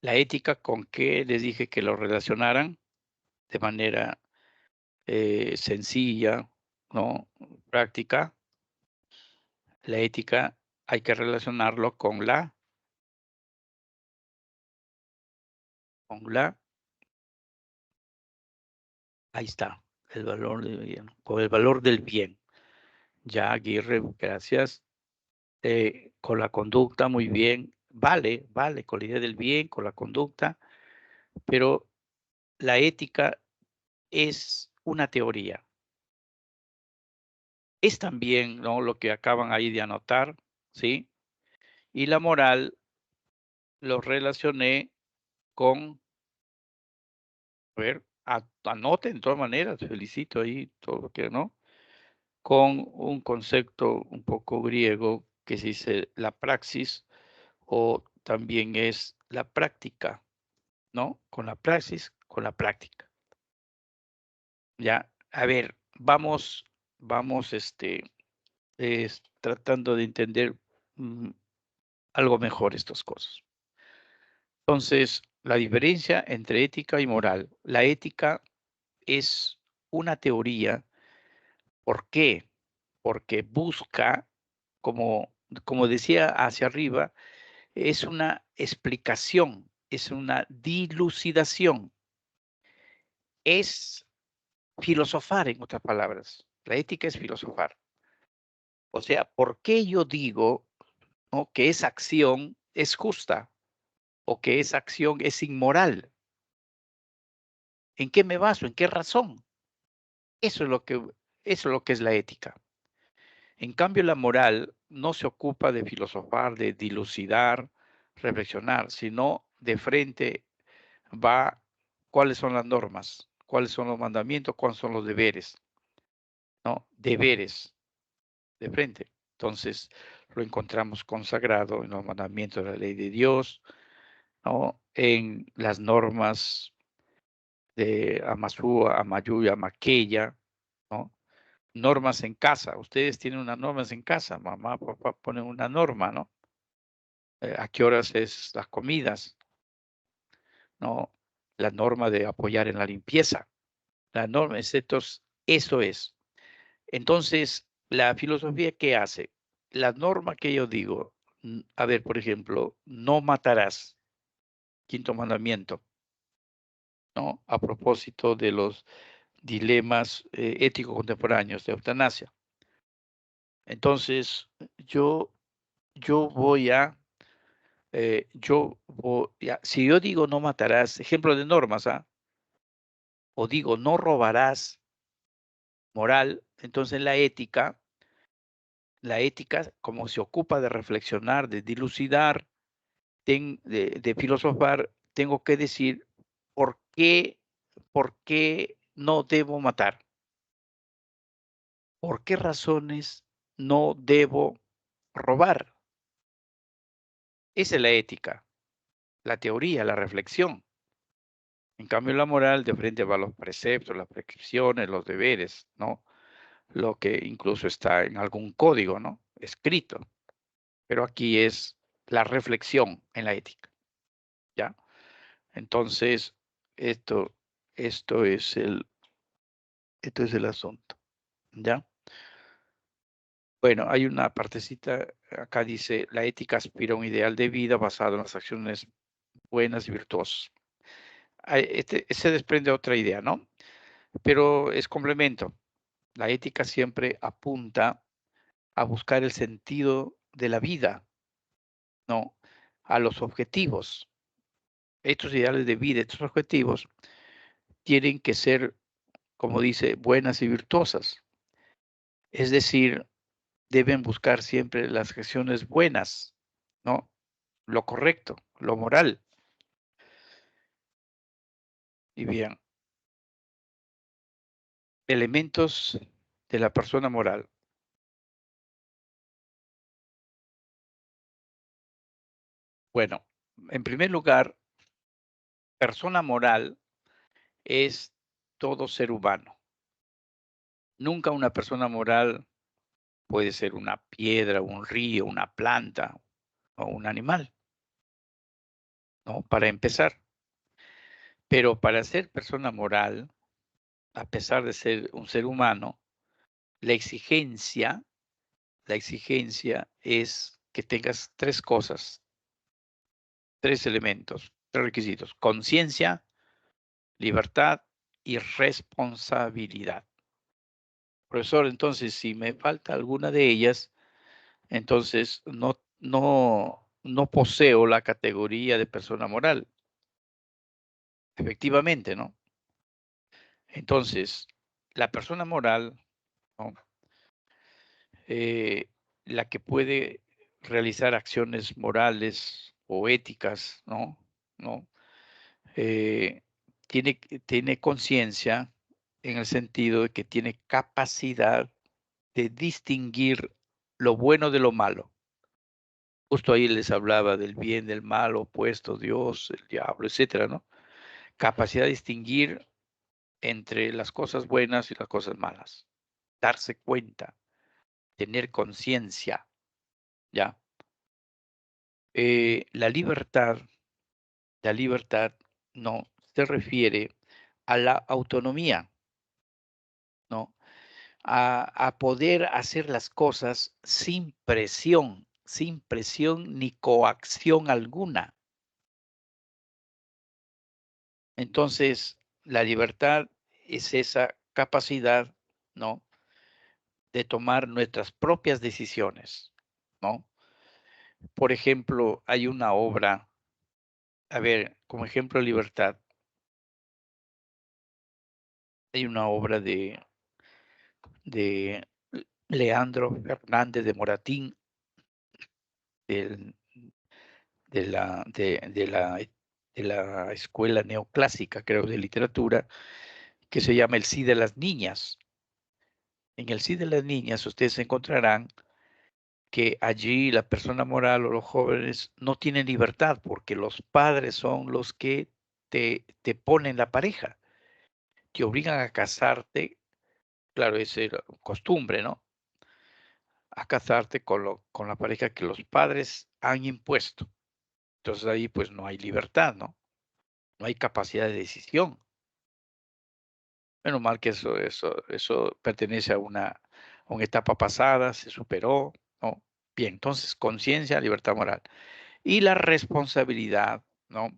La ética, ¿con qué les dije que lo relacionaran de manera sencilla, ¿no? Práctica? La ética hay que relacionarlo con la, ahí está, el valor del bien, con el valor del bien. Ya, Aguirre, gracias. Con la conducta, muy bien. Vale, vale, con la idea del bien, con la conducta, pero la ética es una teoría. Es también, ¿no?, lo que acaban ahí de anotar, ¿sí? Y la moral lo relacioné con, a ver, anoten de todas maneras, felicito ahí todo lo que, ¿no? Con un concepto un poco griego que se dice la praxis o también es la práctica, ¿no? Con la praxis, con la práctica. Ya, a ver, vamos, tratando de entender algo mejor estas cosas. Entonces, la diferencia entre ética y moral. La ética es una teoría. ¿Por qué? Porque busca, como decía hacia arriba, es una explicación, es una dilucidación, es filosofar, en otras palabras. La ética es filosofar. O sea, ¿por qué yo digo, ¿no?, que esa acción es justa o que esa acción es inmoral? ¿En qué me baso? ¿En qué razón? Eso es lo que, eso es lo que es la ética. En cambio, la moral no se ocupa de filosofar, de dilucidar, reflexionar, sino de frente va cuáles son las normas, cuáles son los mandamientos, cuáles son los deberes, ¿no? Deberes de frente. Entonces, lo encontramos consagrado en los mandamientos de la ley de Dios, ¿no? En las normas de Amasúa, Amayuya, Maquella, ¿no? Normas en casa. Ustedes tienen unas normas en casa. Mamá, papá ponen una norma, ¿no? ¿A qué horas es las comidas? ¿No? La norma de apoyar en la limpieza. La norma, excepto eso es. Entonces, la filosofía, ¿qué hace? La norma que yo digo, a ver, por ejemplo, no matarás, quinto mandamiento, ¿no? A propósito de los dilemas éticos contemporáneos de eutanasia. Entonces, yo voy a, si yo digo no matarás, ejemplo de normas, ¿ah? O digo no robarás, moral, entonces la ética, como se ocupa de reflexionar, de dilucidar, de filosofar, tengo que decir por qué no debo matar, por qué razones no debo robar, Esa es la ética, la teoría, la reflexión. En cambio, la moral de frente va a los preceptos, las prescripciones, los deberes, ¿no? Lo que incluso está en algún código, ¿no? Escrito. Pero aquí es la reflexión en la ética, ¿ya? Entonces, esto, esto es el, esto es el asunto, ¿ya? Bueno, hay una partecita, acá dice, la ética aspira a un ideal de vida basado en las acciones buenas y virtuosas. Se desprende otra idea, ¿no? Pero es complemento. La ética siempre apunta a buscar el sentido de la vida, ¿no? A los objetivos. Estos ideales de vida, estos objetivos, tienen que ser, como dice, buenas y virtuosas. Es decir, deben buscar siempre las acciones buenas, ¿no? Lo correcto, lo moral. Y bien, elementos de la persona moral. Bueno, en primer lugar, persona moral es todo ser humano. Nunca una persona moral puede ser una piedra, un río, una planta o un animal, ¿no? Para empezar. Pero para ser persona moral, a pesar de ser un ser humano, la exigencia, la exigencia es que tengas tres cosas, tres elementos, tres requisitos: conciencia, libertad y responsabilidad. Profesor, entonces, si me falta alguna de ellas, entonces no poseo la categoría de persona moral. Efectivamente, ¿no? Entonces, la persona moral, ¿no? La que puede realizar acciones morales o éticas, ¿no? ¿No? Eh, tiene conciencia en el sentido de que tiene capacidad de distinguir lo bueno de lo malo. Justo ahí les hablaba del bien, del mal, opuesto, Dios, el diablo, etcétera, ¿no? Capacidad de distinguir entre las cosas buenas y las cosas malas. Darse cuenta, tener conciencia, ¿ya? La libertad no se refiere a la autonomía, ¿no? A poder hacer las cosas sin presión ni coacción alguna. Entonces, la libertad es esa capacidad, ¿no? De tomar nuestras propias decisiones, ¿no? Por ejemplo, hay una obra, a ver, como ejemplo de libertad, hay una obra de Leandro Fernández de Moratín, del- de la escuela neoclásica, creo, de literatura, que se llama El sí de las niñas. En el sí de las niñas ustedes encontrarán que allí la persona moral o los jóvenes no tienen libertad porque los padres son los que te ponen la pareja, te obligan a casarte, claro, es costumbre, ¿no? A casarte con la pareja que los padres han impuesto. Entonces ahí pues no hay libertad, ¿no? No hay capacidad de decisión. Menos mal que eso pertenece a una etapa pasada, se superó, ¿no? Bien, entonces conciencia, libertad moral. Y la responsabilidad, ¿no?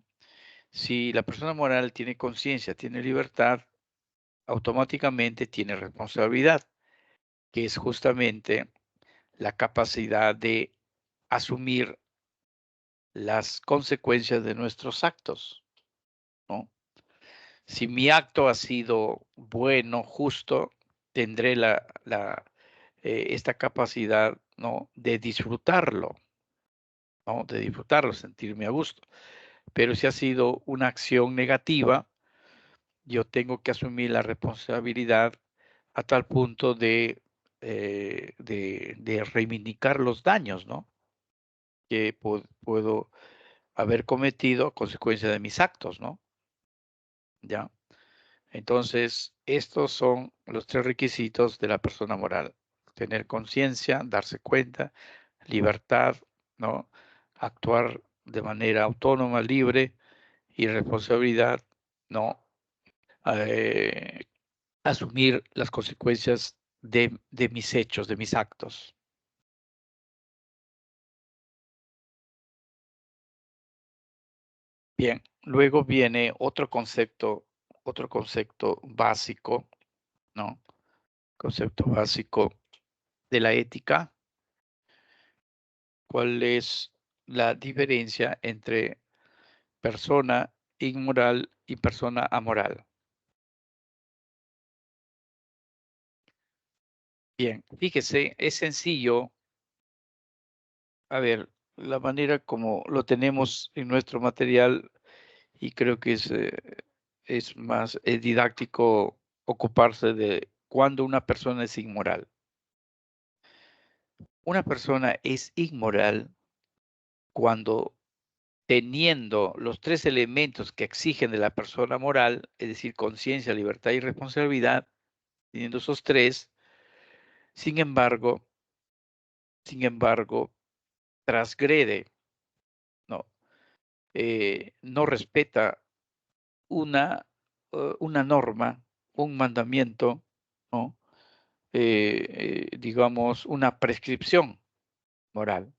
Si la persona moral tiene conciencia, tiene libertad, automáticamente tiene responsabilidad, que es justamente la capacidad de asumir las consecuencias de nuestros actos, ¿no? Si mi acto ha sido bueno, justo, tendré esta capacidad, ¿no? De disfrutarlo, ¿no? De disfrutarlo, sentirme a gusto. Pero si ha sido una acción negativa, yo tengo que asumir la responsabilidad a tal punto de reivindicar los daños, ¿no? que puedo haber cometido a consecuencia de mis actos, ¿no? ¿Ya? Entonces, estos son los 3 requisitos de la persona moral. Tener conciencia, darse cuenta, libertad, ¿no? Actuar de manera autónoma, libre y responsabilidad, ¿no? Eh, asumir las consecuencias de mis hechos, de mis actos. Bien, luego viene otro concepto básico, ¿no? Concepto básico de la ética. ¿Cuál es la diferencia entre persona inmoral y persona amoral? Bien, fíjese, es sencillo. A ver, la manera como lo tenemos en nuestro material, y creo que es más didáctico ocuparse de cuando una persona es inmoral. Una persona es inmoral cuando, teniendo los 3 elementos que exigen de la persona moral, es decir, conciencia, libertad y responsabilidad, teniendo esos 3, sin embargo, transgrede, ¿no? No respeta una, una norma, un mandamiento, ¿no? Digamos, una prescripción moral.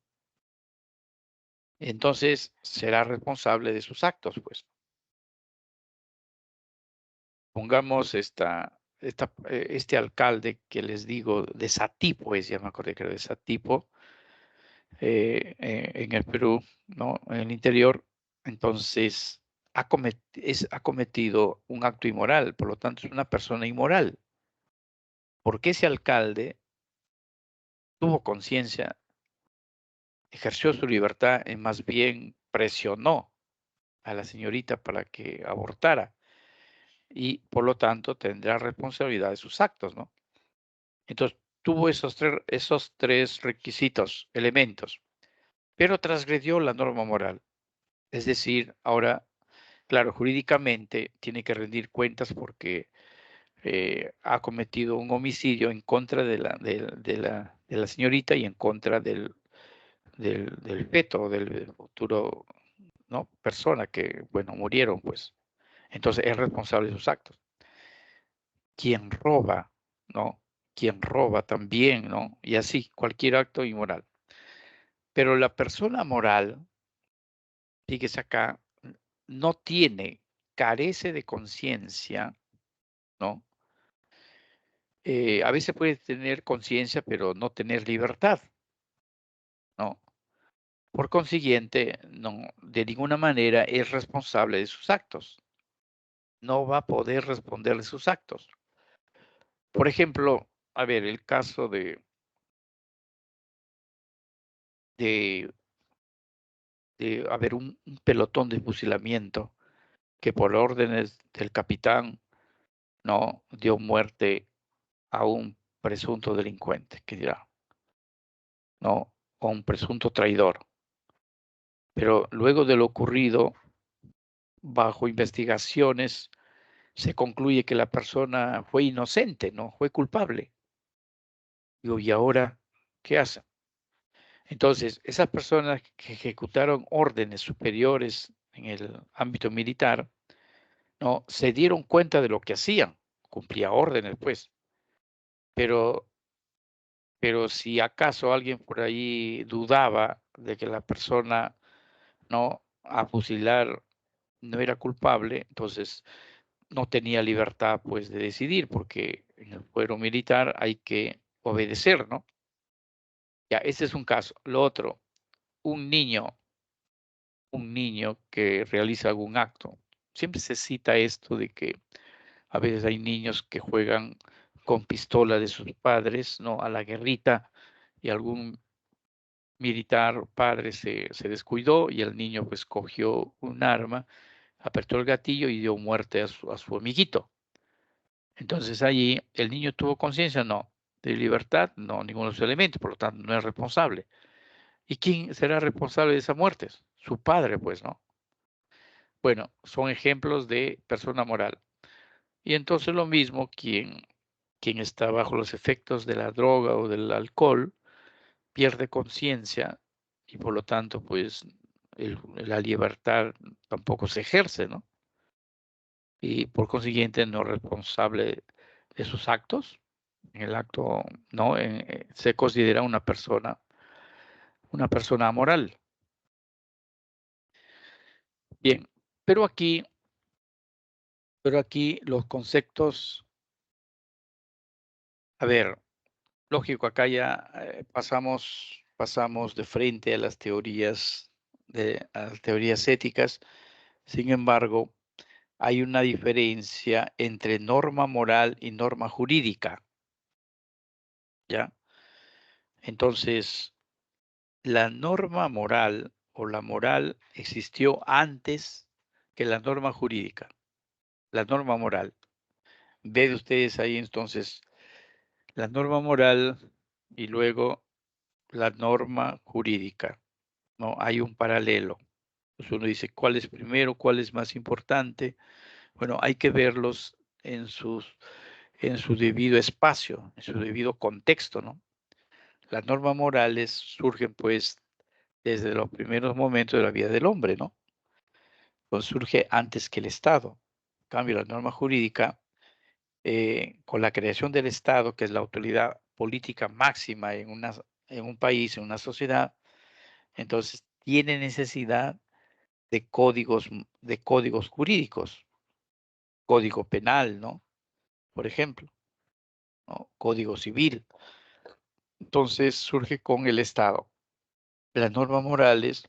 Entonces, será responsable de sus actos, pues. Pongamos este alcalde que les digo de Satipo, ya me acordé que era de Satipo, en el Perú, ¿no? En el interior. Entonces, ha cometido un acto inmoral, por lo tanto es una persona inmoral, porque ese alcalde tuvo conciencia, ejerció su libertad y más bien presionó a la señorita para que abortara y por lo tanto tendrá responsabilidad de sus actos, ¿no? Entonces, tuvo esos tres requisitos, elementos, pero transgredió la norma moral. Es decir, ahora, claro, jurídicamente tiene que rendir cuentas porque ha cometido un homicidio en contra de la señorita y en contra del feto, del futuro, ¿no? Persona que, bueno, murieron, pues. Entonces es responsable de sus actos. Quien roba, ¿no? Quien roba también, ¿no? Y así, cualquier acto inmoral. Pero la persona moral, fíjese acá, no tiene, carece de conciencia, ¿no? A veces puede tener conciencia, pero no tener libertad, ¿no? Por consiguiente, no, de ninguna manera es responsable de sus actos. No va a poder responder de sus actos. Por ejemplo, a ver, el caso de, a ver, un pelotón de fusilamiento que por órdenes del capitán no dio muerte a un presunto delincuente, que dirá, no, o un presunto traidor. Pero luego de lo ocurrido, bajo investigaciones, se concluye que la persona fue inocente, no fue culpable. Digo, ¿y ahora qué hacen? Entonces, esas personas que ejecutaron órdenes superiores en el ámbito militar, no se dieron cuenta de lo que hacían, cumplía órdenes, pues, pero si acaso alguien por ahí dudaba de que la persona, ¿no?, a fusilar no era culpable, entonces no tenía libertad, pues, de decidir, porque en el fuero militar hay que obedecer, ¿no? Ya, ese es un caso. Lo otro, un niño que realiza algún acto. Siempre se cita esto de que a veces hay niños que juegan con pistola de sus padres, ¿no?, a la guerrita, y algún militar padre se descuidó y el niño pues cogió un arma, apretó el gatillo y dio muerte a su amiguito. Entonces allí el niño tuvo conciencia, no, de libertad, no, ninguno de los elementos, por lo tanto no es responsable. ¿Y quién será responsable de esas muertes? Su padre, pues, ¿no? Bueno, son ejemplos de persona moral. Y entonces lo mismo, quien está bajo los efectos de la droga o del alcohol, pierde conciencia y por lo tanto, pues, la libertad tampoco se ejerce, ¿no? Y por consiguiente no es responsable de sus actos. En el acto, ¿no? Se considera una persona amoral. Bien, pero aquí los conceptos, a ver, lógico, acá ya pasamos de frente a las a las teorías éticas. Sin embargo, hay una diferencia entre norma moral y norma jurídica, ¿ya? Entonces, la norma moral o la moral existió antes que la norma jurídica, la norma moral. Ven ustedes ahí entonces la norma moral y luego la norma jurídica, ¿no? Hay un paralelo. Pues uno dice, ¿cuál es primero? ¿Cuál es más importante? Bueno, hay que verlos en su debido espacio, en su debido contexto, ¿no? Las normas morales surgen, pues, desde los primeros momentos de la vida del hombre, ¿no? Pues surge antes que el Estado. En cambio, la norma jurídica, con la creación del Estado, que es la autoridad política máxima en un país, en una sociedad, entonces tiene necesidad de códigos jurídicos, código penal, ¿no? Por ejemplo, ¿no? Código civil. Entonces surge con el Estado. Las normas morales,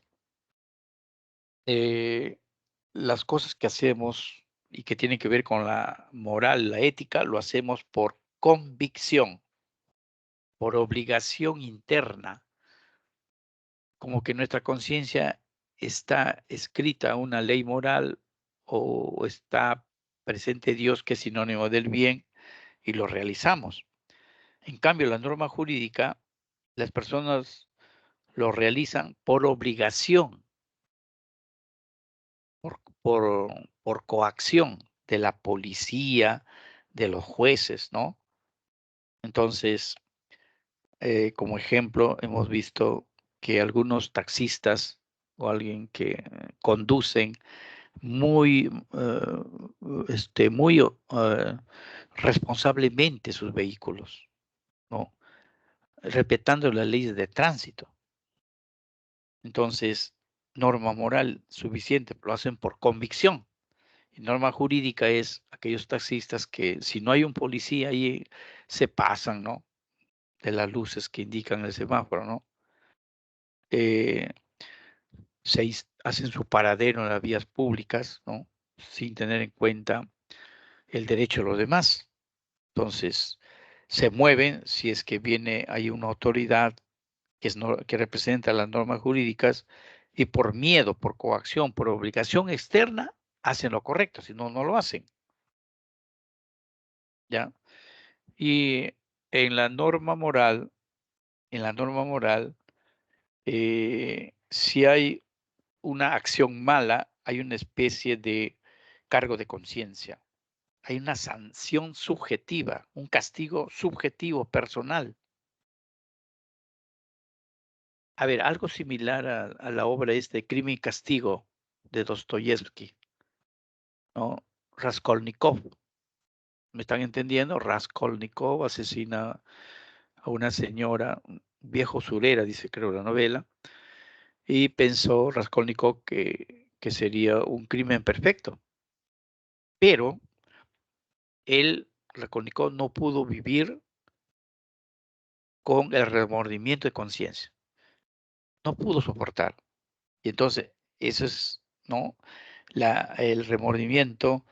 eh, las cosas que hacemos y que tienen que ver con la moral, la ética, lo hacemos por convicción, por obligación interna, como que nuestra conciencia está escrita una ley moral o está presente Dios que es sinónimo del bien y lo realizamos. En cambio, la norma jurídica, las personas lo realizan por obligación, por coacción de la policía, de los jueces, ¿no? Entonces, como ejemplo, hemos visto que algunos taxistas o alguien que conducen muy, muy responsablemente sus vehículos, ¿no? Respetando las leyes de tránsito. Entonces, norma moral suficiente, lo hacen por convicción. Y norma jurídica es aquellos taxistas que si no hay un policía ahí, se pasan, ¿no? De las luces que indican el semáforo, ¿no? Eh, hacen su paradero en las vías públicas, ¿no? Sin tener en cuenta el derecho de los demás. Entonces, se mueven si es que hay una autoridad que representa las normas jurídicas y por miedo, por coacción, por obligación externa, hacen lo correcto, si no, no lo hacen, ¿ya? Y en la norma moral, en la norma moral, si hay una acción mala, hay una especie de cargo de conciencia, hay una sanción subjetiva, un castigo subjetivo personal. A ver, algo similar a la obra Crimen y Castigo de Dostoyevsky, ¿no? Raskolnikov, ¿me están entendiendo? Raskolnikov asesina a una señora, un viejo usurera, dice creo la novela, y pensó Raskolnikov que sería un crimen perfecto, pero él, Raskolnikov, no pudo vivir con el remordimiento de conciencia, no pudo soportar. Y entonces, eso es, ¿no? El remordimiento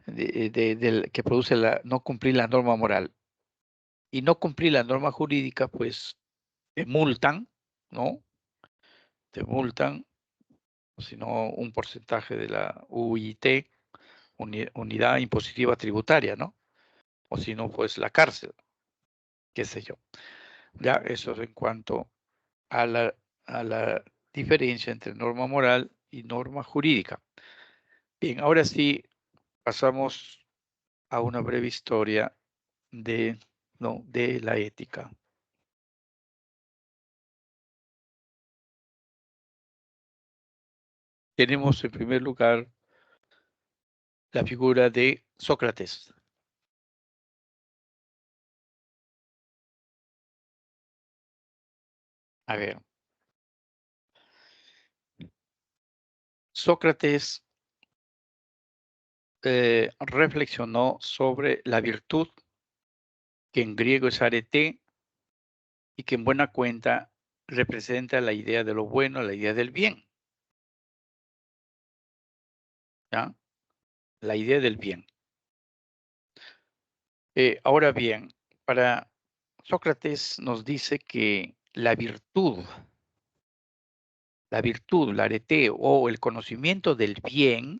que produce no cumplir la norma moral. Y no cumplir la norma jurídica, pues te multan, ¿no? Te multan, sino un porcentaje de la UIT, Unidad Impositiva Tributaria, ¿no? O si no, pues la cárcel, qué sé yo. Ya, eso es en cuanto a a la diferencia entre norma moral y norma jurídica. Bien, ahora sí pasamos a una breve historia de la ética. Tenemos en primer lugar la figura de Sócrates. A ver, Sócrates reflexionó sobre la virtud, que en griego es arete, y que en buena cuenta representa la idea de lo bueno, la idea del bien. ¿Ya? La idea del bien. Ahora bien, para Sócrates nos dice que la virtud, la arete o el conocimiento del bien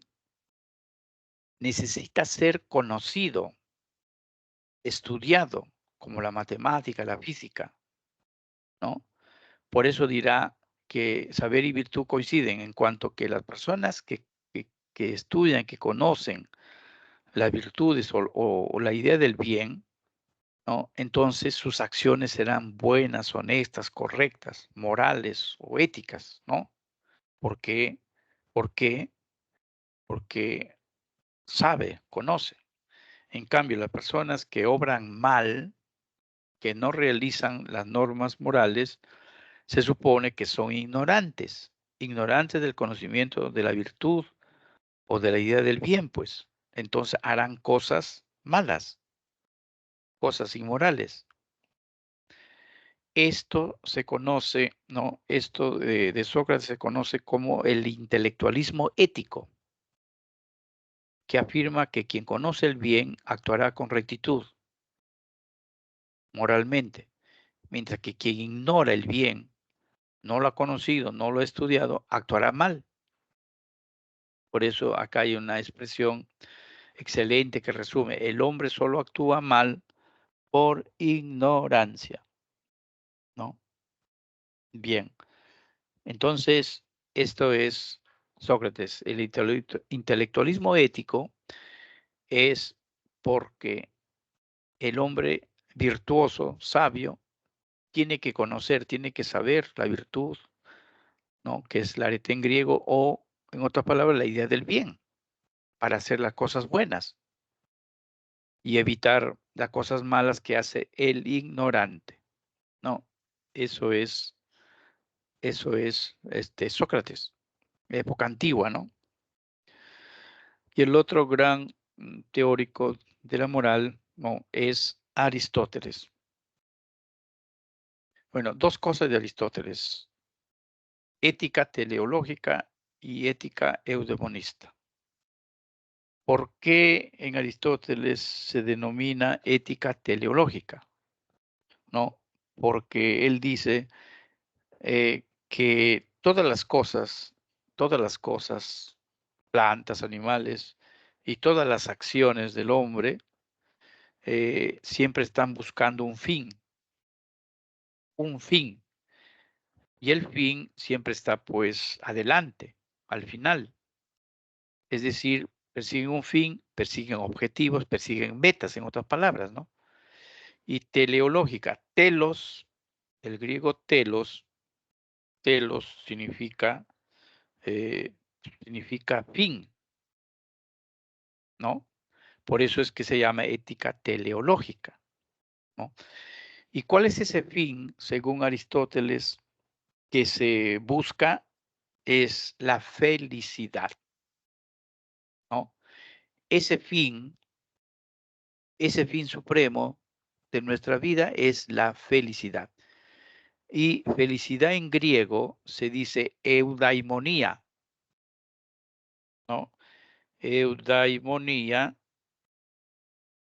necesita ser conocido, estudiado, como la matemática, la física, ¿no? Por eso dirá que saber y virtud coinciden en cuanto que las personas que estudian, que conocen las virtudes o la idea del bien, ¿no? Entonces sus acciones serán buenas, honestas, correctas, morales o éticas, ¿no? ¿Por qué? ¿Por qué? Porque sabe, conoce. En cambio, las personas que obran mal, que no realizan las normas morales, se supone que son ignorantes, ignorantes del conocimiento de la virtud o de la idea del bien, pues. Entonces harán cosas malas, cosas inmorales. Esto se conoce, ¿no? Esto de Sócrates se conoce como el intelectualismo ético, que afirma que quien conoce el bien actuará con rectitud, moralmente, mientras que quien ignora el bien, no lo ha conocido, no lo ha estudiado, actuará mal. Por eso acá hay una expresión excelente que resume: el hombre solo actúa mal por ignorancia, ¿no? Bien, entonces esto es Sócrates. El intelectualismo ético es porque el hombre virtuoso, sabio, tiene que conocer, tiene que saber la virtud, ¿no? Que es la arete en griego, o en otras palabras, la idea del bien, para hacer las cosas buenas y evitar las cosas malas que hace el ignorante, ¿no? Eso es, Sócrates, época antigua, ¿no? Y el otro gran teórico de la moral, ¿no? Es Aristóteles. Bueno, dos cosas de Aristóteles: ética teleológica y ética eudemonista. ¿Por qué en Aristóteles se denomina ética teleológica? ¿No? Porque él dice que todas las cosas, plantas, animales y todas las acciones del hombre siempre están buscando un fin, y el fin siempre está pues adelante, al final. Es decir, persiguen un fin, persiguen objetivos, persiguen metas, en otras palabras, ¿no? Y teleológica, telos, el griego telos eh, significa fin, ¿no? Por eso es que se llama ética teleológica, ¿no? ¿Y cuál es ese fin, según Aristóteles, que se busca? Es la felicidad, ¿no? Ese fin, ese fin supremo de nuestra vida es la felicidad. Y felicidad en griego se dice eudaimonía, ¿no? Eudaimonía,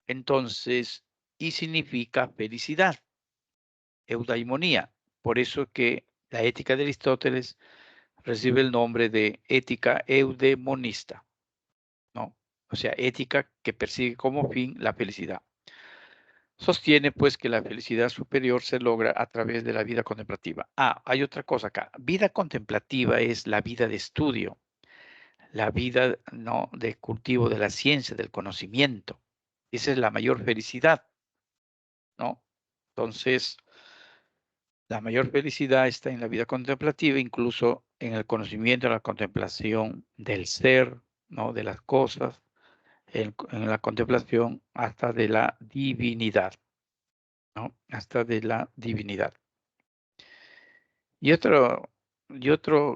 entonces, y significa felicidad, eudaimonía. Por eso que la ética de Aristóteles recibe el nombre de ética eudemonista, ¿no? O sea, ética que persigue como fin la felicidad. Sostiene pues que la felicidad superior se logra a través de la vida contemplativa. Ah, hay otra cosa acá. Vida contemplativa es la vida de estudio, la vida, ¿no?, de cultivo de la ciencia, del conocimiento. Esa es la mayor felicidad, ¿no? Entonces, la mayor felicidad está en la vida contemplativa, incluso en el conocimiento, en la contemplación del ser, ¿no?, de las cosas, en la contemplación hasta de la divinidad, ¿no? Hasta de la divinidad. Y otro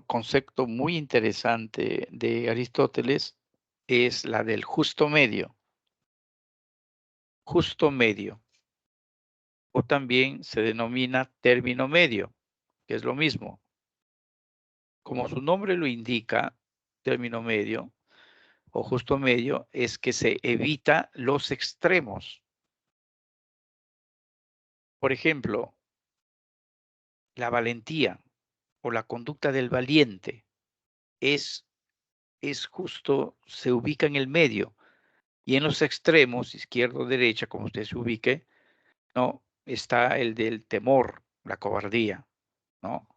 concepto muy interesante de Aristóteles es la del justo medio. Justo medio. O también se denomina término medio, que es lo mismo. Como su nombre lo indica, término medio o justo medio es que se evita los extremos. Por ejemplo, la valentía o la conducta del valiente es justo, se ubica en el medio. Y en los extremos, izquierda o derecha, como usted se ubique, ¿no?, está el del temor, la cobardía, ¿no?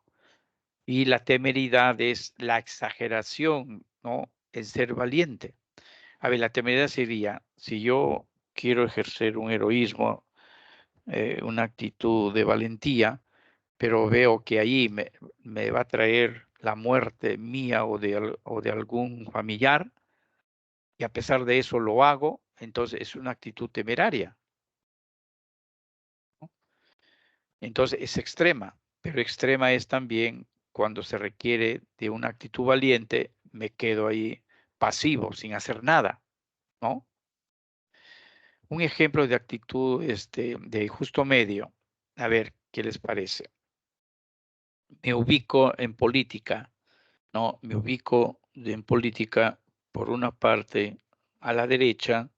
Y la temeridad es la exageración, ¿no?, el ser valiente. A ver, la temeridad sería, si yo quiero ejercer un heroísmo, una actitud de valentía, pero veo que ahí me va a traer la muerte mía o de algún familiar, y a pesar de eso lo hago, entonces es una actitud temeraria, ¿no? Entonces es extrema, pero extrema es también cuando se requiere de una actitud valiente, me quedo ahí pasivo, sin hacer nada, ¿no? Un ejemplo de actitud de justo medio, a ver qué les parece. Me ubico en política, ¿no? Me ubico en política por una parte a la derecha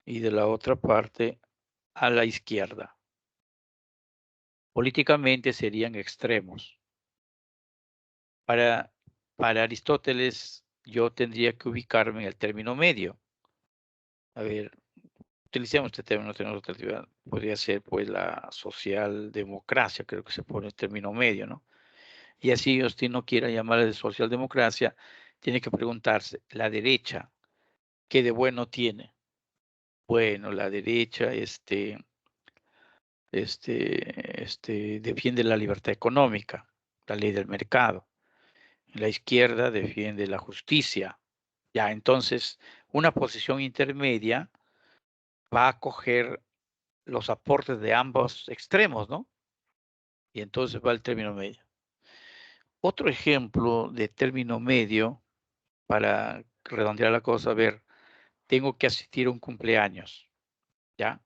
y de la otra parte a la izquierda. Políticamente serían extremos. Para, para Aristóteles, yo tendría que ubicarme en el término medio. A ver, utilicemos este término, no tenemos alternativa. Podría ser pues la socialdemocracia, creo que se pone el término medio, ¿no? Y así usted no quiera llamarle de socialdemocracia, tiene que preguntarse, la derecha, ¿qué de bueno tiene? Bueno, la derecha defiende la libertad económica, la ley del mercado. La izquierda defiende la justicia. Ya, entonces, una posición intermedia va a coger los aportes de ambos extremos, ¿no? Y entonces va el término medio. Otro ejemplo de término medio, para redondear la cosa, a ver, tengo que asistir a un cumpleaños, ¿ya?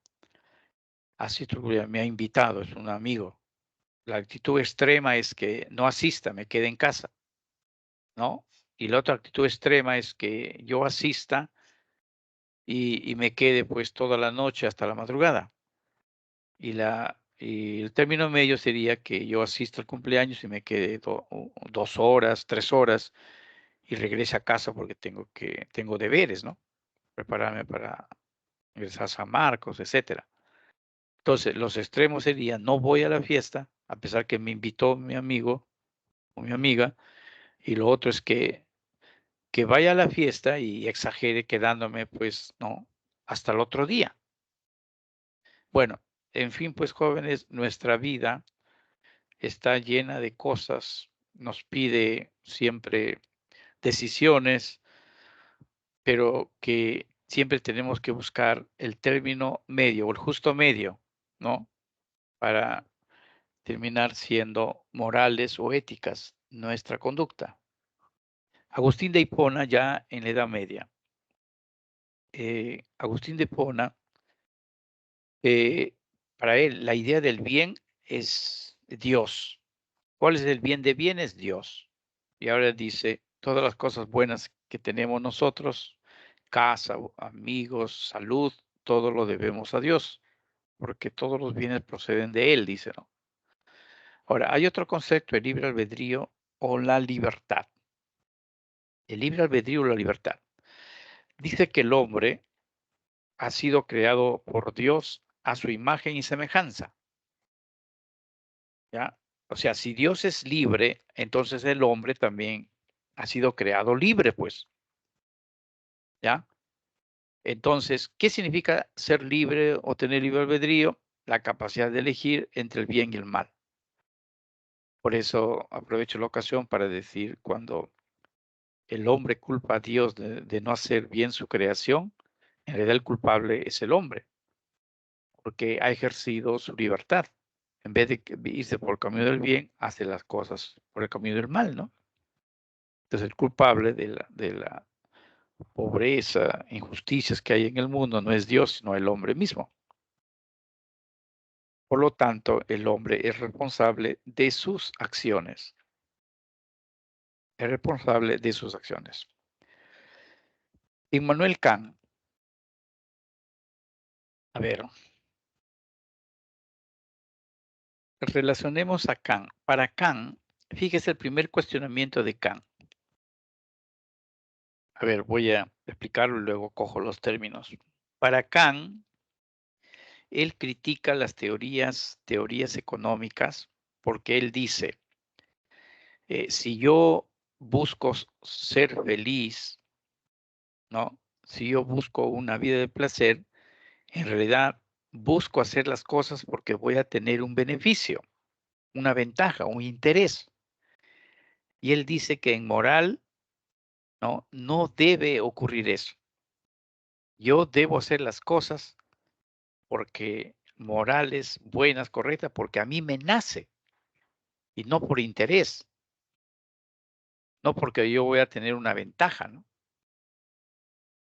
Asisto a un cumpleaños, me ha invitado, es un amigo. La actitud extrema es que no asista, me quede en casa, ¿no? Y la otra actitud extrema es que yo asista y me quede pues toda la noche hasta la madrugada. Y el término medio sería que yo asista al cumpleaños y me quede 2 horas, 3 horas y regrese a casa porque tengo deberes, ¿no? Prepararme para ingresar a San Marcos, etcétera. Entonces, los extremos serían, no voy a la fiesta, a pesar que me invitó mi amigo o mi amiga, y lo otro es que vaya a la fiesta y exagere quedándome, pues, no, hasta el otro día. Bueno, en fin, pues, jóvenes, nuestra vida está llena de cosas, nos pide siempre decisiones, pero que siempre tenemos que buscar el término medio o el justo medio, ¿no? Para terminar siendo morales o éticas nuestra conducta. Agustín de Hipona, ya en la Edad Media. Agustín de Hipona, para él, la idea del bien es Dios. ¿Cuál es el bien de bien? Es Dios. Y ahora dice, todas las cosas buenas que tenemos nosotros, casa, amigos, salud, todo lo debemos a Dios, porque todos los bienes proceden de Él, dice, ¿no? Ahora, hay otro concepto, el libre albedrío o la libertad. El libre albedrío o la libertad. Dice que el hombre ha sido creado por Dios a su imagen y semejanza. ¿Ya? O sea, si Dios es libre, entonces el hombre también ha sido creado libre, pues. ¿Ya? Entonces, ¿qué significa ser libre o tener libre albedrío? La capacidad de elegir entre el bien y el mal. Por eso aprovecho la ocasión para decir, cuando el hombre culpa a Dios de no hacer bien su creación, en realidad el culpable es el hombre, porque ha ejercido su libertad. En vez de irse por el camino del bien, hace las cosas por el camino del mal, ¿no? Entonces el culpable de la pobreza, injusticias que hay en el mundo no es Dios, sino el hombre mismo. Por lo tanto, el hombre es responsable de sus acciones. Es responsable de sus acciones. Immanuel Kant, a ver, relacionemos a Kant. Para Kant, fíjese el primer cuestionamiento de Kant. A ver, voy a explicarlo y luego cojo los términos. Para Kant, él critica las teorías económicas, porque él dice, si yo busco ser feliz, ¿no? Si yo busco una vida de placer, en realidad busco hacer las cosas porque voy a tener un beneficio, una ventaja, un interés. Y él dice que en moral, no debe ocurrir eso. Yo debo hacer las cosas porque morales, buenas, correctas, porque a mí me nace y no por interés, no porque yo voy a tener una ventaja, ¿no?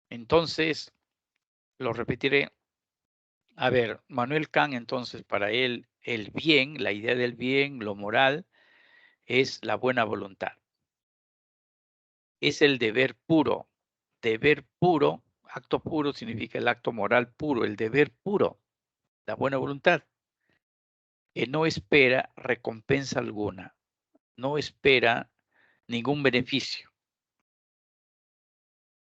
Entonces, lo repetiré. A ver, Manuel Kant, entonces, para él, el bien, la idea del bien, lo moral, es la buena voluntad. Es el deber puro. Deber puro, acto puro significa el acto moral puro, el deber puro, la buena voluntad, que no espera recompensa alguna, no espera ningún beneficio.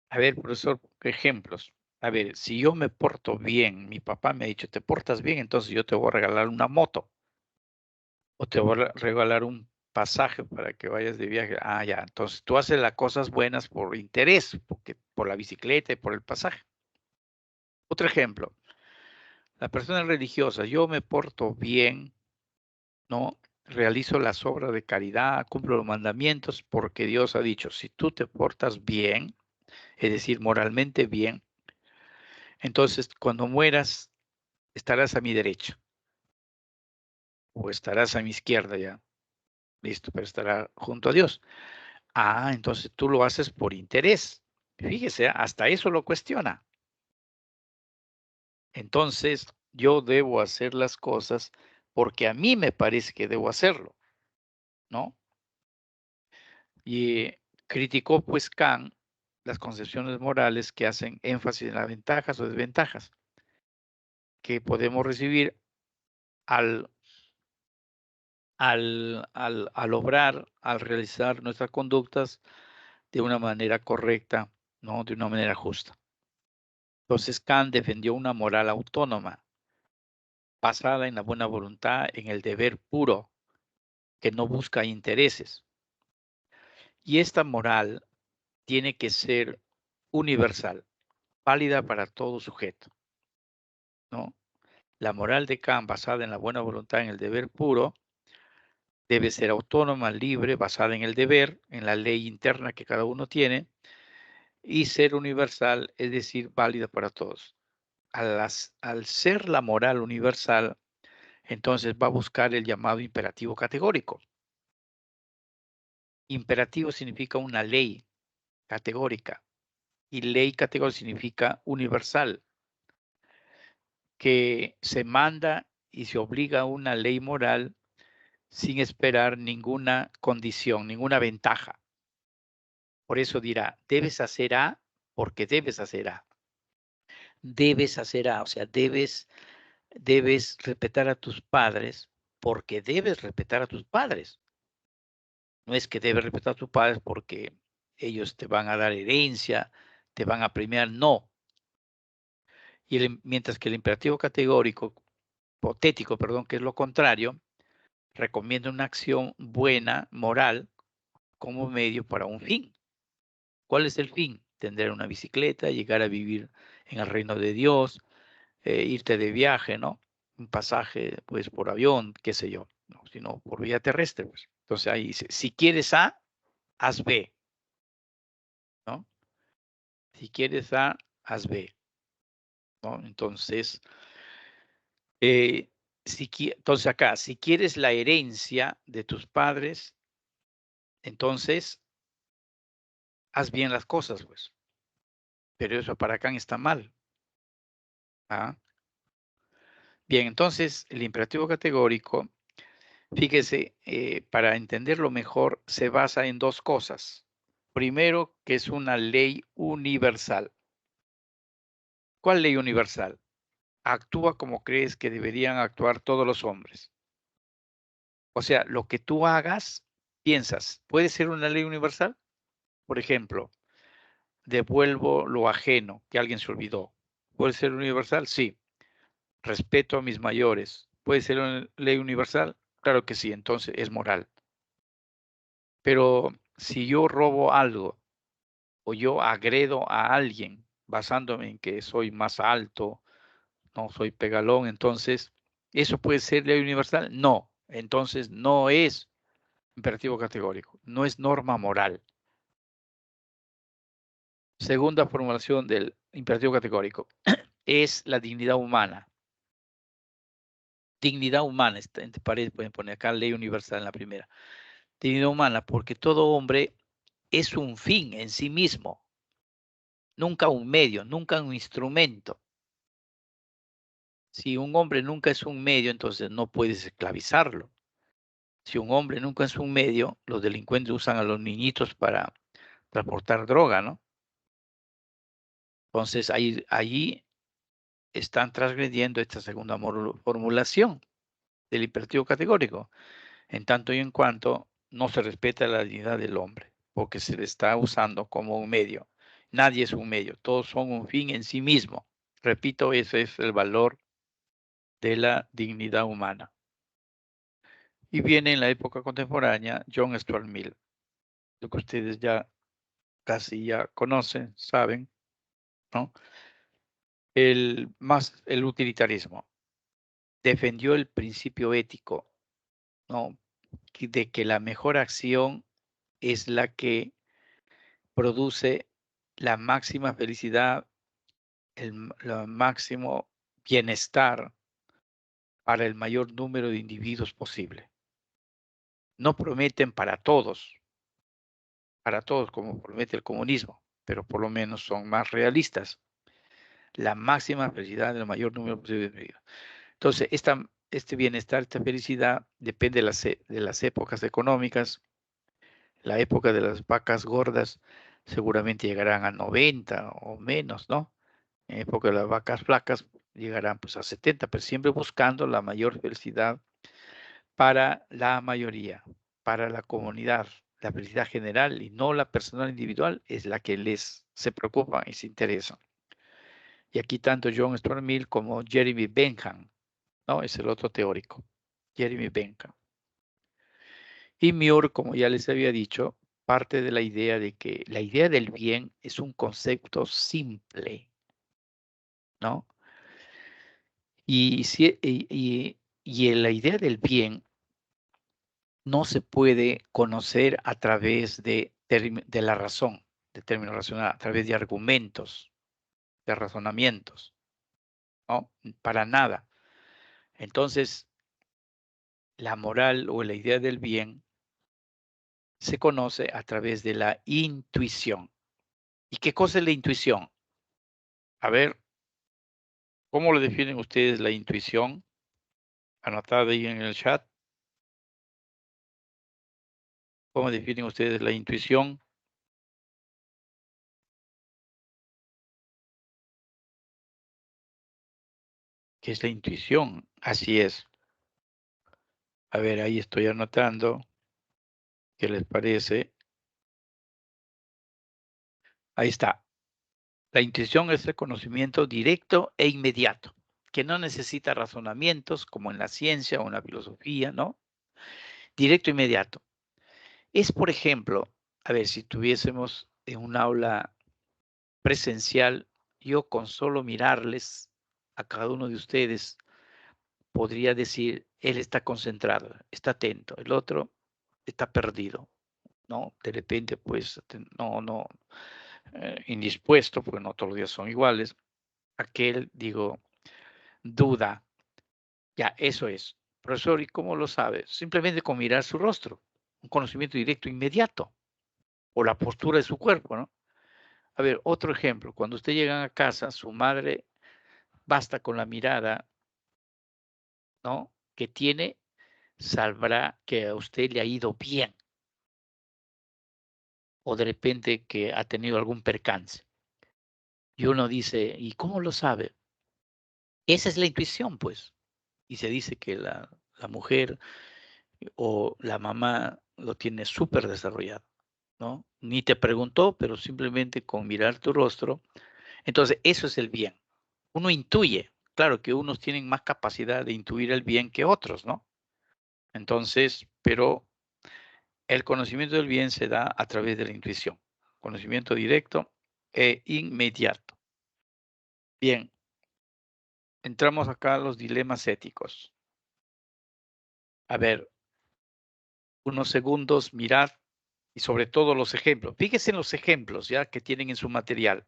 A ver, profesor, ejemplos. A ver, si yo me porto bien, mi papá me ha dicho, te portas bien, entonces yo te voy a regalar una moto o te voy a regalar un pasaje para que vayas de viaje. Ah, ya, entonces tú haces las cosas buenas por interés, porque, por la bicicleta y por el pasaje. Otro ejemplo, la persona religiosa, yo me porto bien, ¿no? Realizo las obras de caridad, cumplo los mandamientos, porque Dios ha dicho, si tú te portas bien, es decir, moralmente bien, entonces cuando mueras estarás a mi derecha o estarás a mi izquierda ya, listo, pero estará junto a Dios. Ah, entonces tú lo haces por interés. Fíjese, hasta eso lo cuestiona. Entonces yo debo hacer las cosas porque a mí me parece que debo hacerlo, ¿no? Y criticó pues Kant las concepciones morales que hacen énfasis en las ventajas o desventajas que podemos recibir al, al obrar, al realizar nuestras conductas de una manera correcta, ¿no? De una manera justa. Entonces Kant defendió una moral autónoma, basada en la buena voluntad, en el deber puro, que no busca intereses. Y esta moral tiene que ser universal, válida para todo sujeto, ¿no? La moral de Kant, basada en la buena voluntad, en el deber puro, debe ser autónoma, libre, basada en el deber, en la ley interna que cada uno tiene, y ser universal, es decir, válida para todos. Al ser la moral universal, entonces va a buscar el llamado imperativo categórico. Imperativo significa una ley categórica y ley categórica significa universal, que se manda y se obliga a una ley moral sin esperar ninguna condición, ninguna ventaja. Por eso dirá, debes hacer A porque debes hacer A. Debes hacer A, o sea, debes respetar a tus padres porque debes respetar a tus padres. No es que debes respetar a tus padres porque ellos te van a dar herencia, te van a premiar, no. Mientras que el imperativo categórico, hipotético, perdón, que es lo contrario, recomienda una acción buena, moral, como medio para un fin. ¿Cuál es el fin? Tener una bicicleta, llegar a vivir en el reino de Dios, irte de viaje, ¿no? Un pasaje, pues, por avión, qué sé yo, ¿no? Sino por vía terrestre, pues. Entonces ahí dice, si quieres A, haz B, ¿no? Si quieres A, haz B, ¿no? Entonces, entonces acá, si quieres la herencia de tus padres, entonces haz bien las cosas, pues. Pero eso para acá está mal. ¿Ah? Bien, entonces el imperativo categórico, fíjese, para entenderlo mejor, se basa en dos cosas. Primero, que es una ley universal. ¿Cuál ley universal? Actúa como crees que deberían actuar todos los hombres. O sea, lo que tú hagas, piensas, ¿puede ser una ley universal? Por ejemplo, devuelvo lo ajeno que alguien se olvidó. ¿Puede ser universal? Sí. Respeto a mis mayores. ¿Puede ser una ley universal? Claro que sí, entonces es moral. Pero si yo robo algo o yo agredo a alguien basándome en que soy más alto, no soy pegalón, entonces, ¿eso puede ser ley universal? No, entonces no es imperativo categórico, no es norma moral. Segunda formulación del imperativo categórico es la dignidad humana. Dignidad humana, entre paréntesis pueden poner acá ley universal en la primera. Dignidad humana, porque todo hombre es un fin en sí mismo, nunca un medio, nunca un instrumento. Si un hombre nunca es un medio, entonces no puedes esclavizarlo. Si un hombre nunca es un medio, los delincuentes usan a los niñitos para transportar droga, ¿no? Entonces allí están transgrediendo esta segunda formulación del imperativo categórico, en tanto y en cuanto no se respeta la dignidad del hombre, porque se le está usando como un medio. Nadie es un medio, todos son un fin en sí mismo. Repito, ese es el valor de la dignidad humana. Y viene en la época contemporánea John Stuart Mill, lo que ustedes ya casi ya conocen, saben, ¿no? El utilitarismo. Defendió el principio ético, ¿no? De que la mejor acción es la que produce la máxima felicidad, el máximo bienestar para el mayor número de individuos posible. No prometen para todos como promete el comunismo, pero por lo menos son más realistas. La máxima felicidad del mayor número posible de individuos. Entonces, este bienestar, esta felicidad depende de las épocas económicas. La época de las vacas gordas seguramente llegarán a 90 o menos, ¿no? En época de las vacas flacas llegarán pues a 70, pero siempre buscando la mayor felicidad para la mayoría, para la comunidad. La felicidad general y no la personal individual es la que les se preocupa y se interesa. Y aquí tanto John Stuart Mill como Jeremy Bentham, ¿no? Es el otro teórico, Jeremy Bentham. Y Muir, como ya les había dicho, parte de la idea de que la idea del bien es un concepto simple, ¿no? Y la idea del bien no se puede conocer a través de la razón, de términos racionales, a través de argumentos, de razonamientos, ¿no? Para nada. Entonces, la moral o la idea del bien se conoce a través de la intuición. ¿Y qué cosa es la intuición? A ver, ¿cómo le definen ustedes la intuición? Anotada ahí en el chat. ¿Cómo definen ustedes la intuición? ¿Qué es la intuición? Así es. A ver, ahí estoy anotando. ¿Qué les parece? Ahí está. La intuición es el conocimiento directo e inmediato, que no necesita razonamientos como en la ciencia o en la filosofía, ¿no? Directo e inmediato. Es, por ejemplo, a ver, si tuviésemos en un aula presencial, yo con solo mirarles a cada uno de ustedes podría decir, él está concentrado, está atento, el otro está perdido, ¿no? De repente, pues, no, indispuesto, porque no todos los días son iguales. Aquel, digo, duda. Ya, eso es. Profesor, ¿y cómo lo sabe? Simplemente con mirar su rostro, un conocimiento directo inmediato, o la postura de su cuerpo, ¿no? A ver, otro ejemplo, cuando usted llega a casa, su madre basta con la mirada, ¿no? Que tiene, sabrá que a usted le ha ido bien, o de repente que ha tenido algún percance. Y uno dice, ¿y cómo lo sabe? Esa es la intuición, pues. Y se dice que la mujer o la mamá lo tiene súper desarrollado, ¿no? Ni te preguntó, pero simplemente con mirar tu rostro. Entonces, eso es el bien. Uno intuye. Claro que unos tienen más capacidad de intuir el bien que otros, ¿no? Entonces, pero el conocimiento del bien se da a través de la intuición. Conocimiento directo e inmediato. Bien, entramos acá a los dilemas éticos. A ver, unos segundos, mirad y sobre todo los ejemplos. Fíjese en los ejemplos ya que tienen en su material.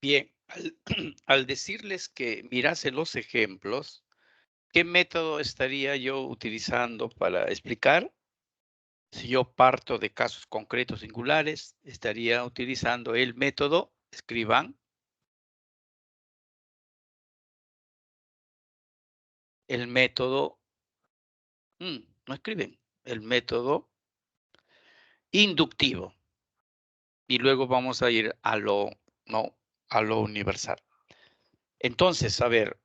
Bien, al decirles que mirase los ejemplos, ¿qué método estaría yo utilizando para explicar? Si yo parto de casos concretos singulares, estaría utilizando el método, escriban, el método, no escriben, el método inductivo. Y luego vamos a ir a lo, no, a lo universal. Entonces, a ver,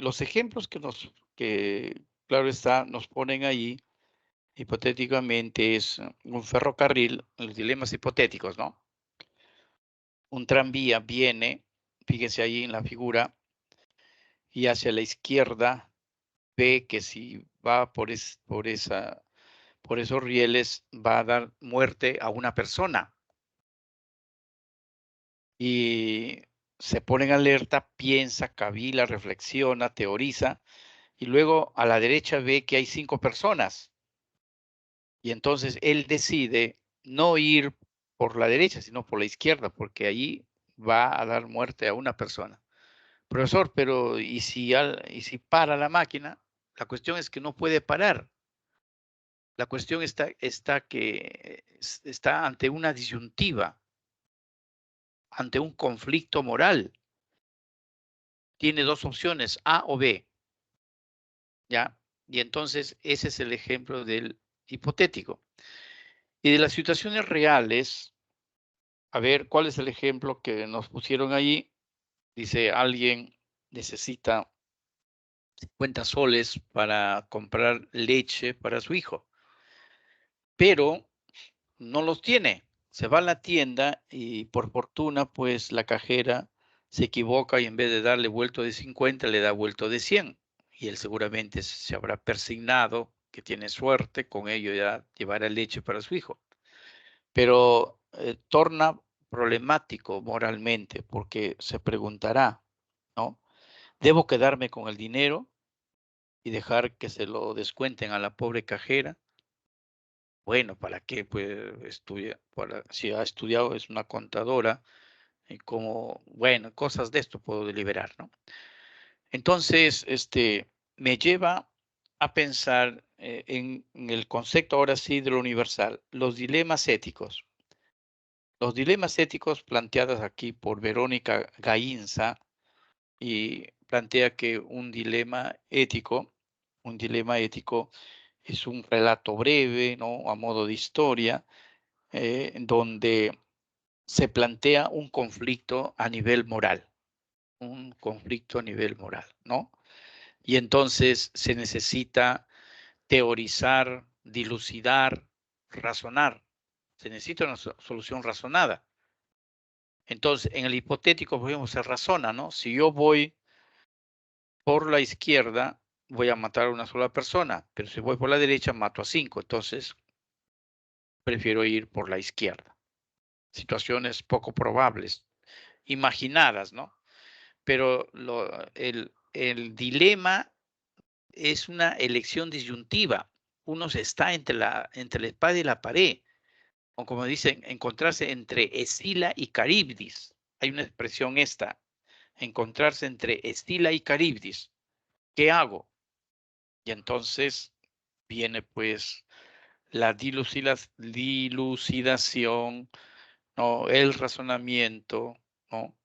los ejemplos que, claro está, nos ponen ahí, hipotéticamente es un ferrocarril, los dilemas hipotéticos, ¿no? Un tranvía viene, fíjense ahí en la figura, y hacia la izquierda ve que si va por esos rieles va a dar muerte a una persona. Y se pone en alerta, piensa, cavila, reflexiona, teoriza, y luego a la derecha ve que hay 5 personas. Y entonces él decide no ir por la derecha, sino por la izquierda, porque ahí va a dar muerte a una persona. Profesor, pero ¿y si para la máquina? La cuestión es que no puede parar. La cuestión está ante una disyuntiva, ante un conflicto moral. Tiene dos opciones, A o B, ¿ya? Y entonces ese es el ejemplo del hipotético. Y de las situaciones reales, a ver, ¿cuál es el ejemplo que nos pusieron ahí? Dice, alguien necesita 50 soles para comprar leche para su hijo, pero no los tiene. se va a la tienda y por fortuna, pues la cajera se equivoca y en vez de darle vuelto de 50, le da vuelto de 100. Y él seguramente se habrá persignado que tiene suerte, con ello ya llevará leche para su hijo. Pero torna problemático moralmente porque se preguntará, ¿no? ¿Debo quedarme con el dinero y dejar que se lo descuenten a la pobre cajera? Bueno, ¿para qué? Pues estudia, si ha estudiado, es una contadora, y como, bueno, cosas de esto puedo deliberar, ¿no? Entonces, me lleva a pensar en el concepto ahora sí de lo universal, los dilemas éticos. Los dilemas éticos planteados aquí por Verónica Gainza y plantea que un dilema ético es un relato breve, ¿no? A modo de historia, donde se plantea un conflicto a nivel moral, ¿no? Y entonces se necesita teorizar, dilucidar, razonar. Se necesita una solución razonada. Entonces, en el hipotético, por ejemplo, se razona, ¿no? Si yo voy por la izquierda, voy a matar a una sola persona, pero si voy por la derecha, mato a 5. Entonces, prefiero ir por la izquierda. Situaciones poco probables, imaginadas, ¿no? Pero el dilema es una elección disyuntiva. Uno está entre la espada y la pared, o como dicen, encontrarse entre Escila y Caribdis. Hay una expresión esta, encontrarse entre Escila y Caribdis. ¿Qué hago? Y entonces viene pues la dilucidación, ¿no? El razonamiento, ¿no?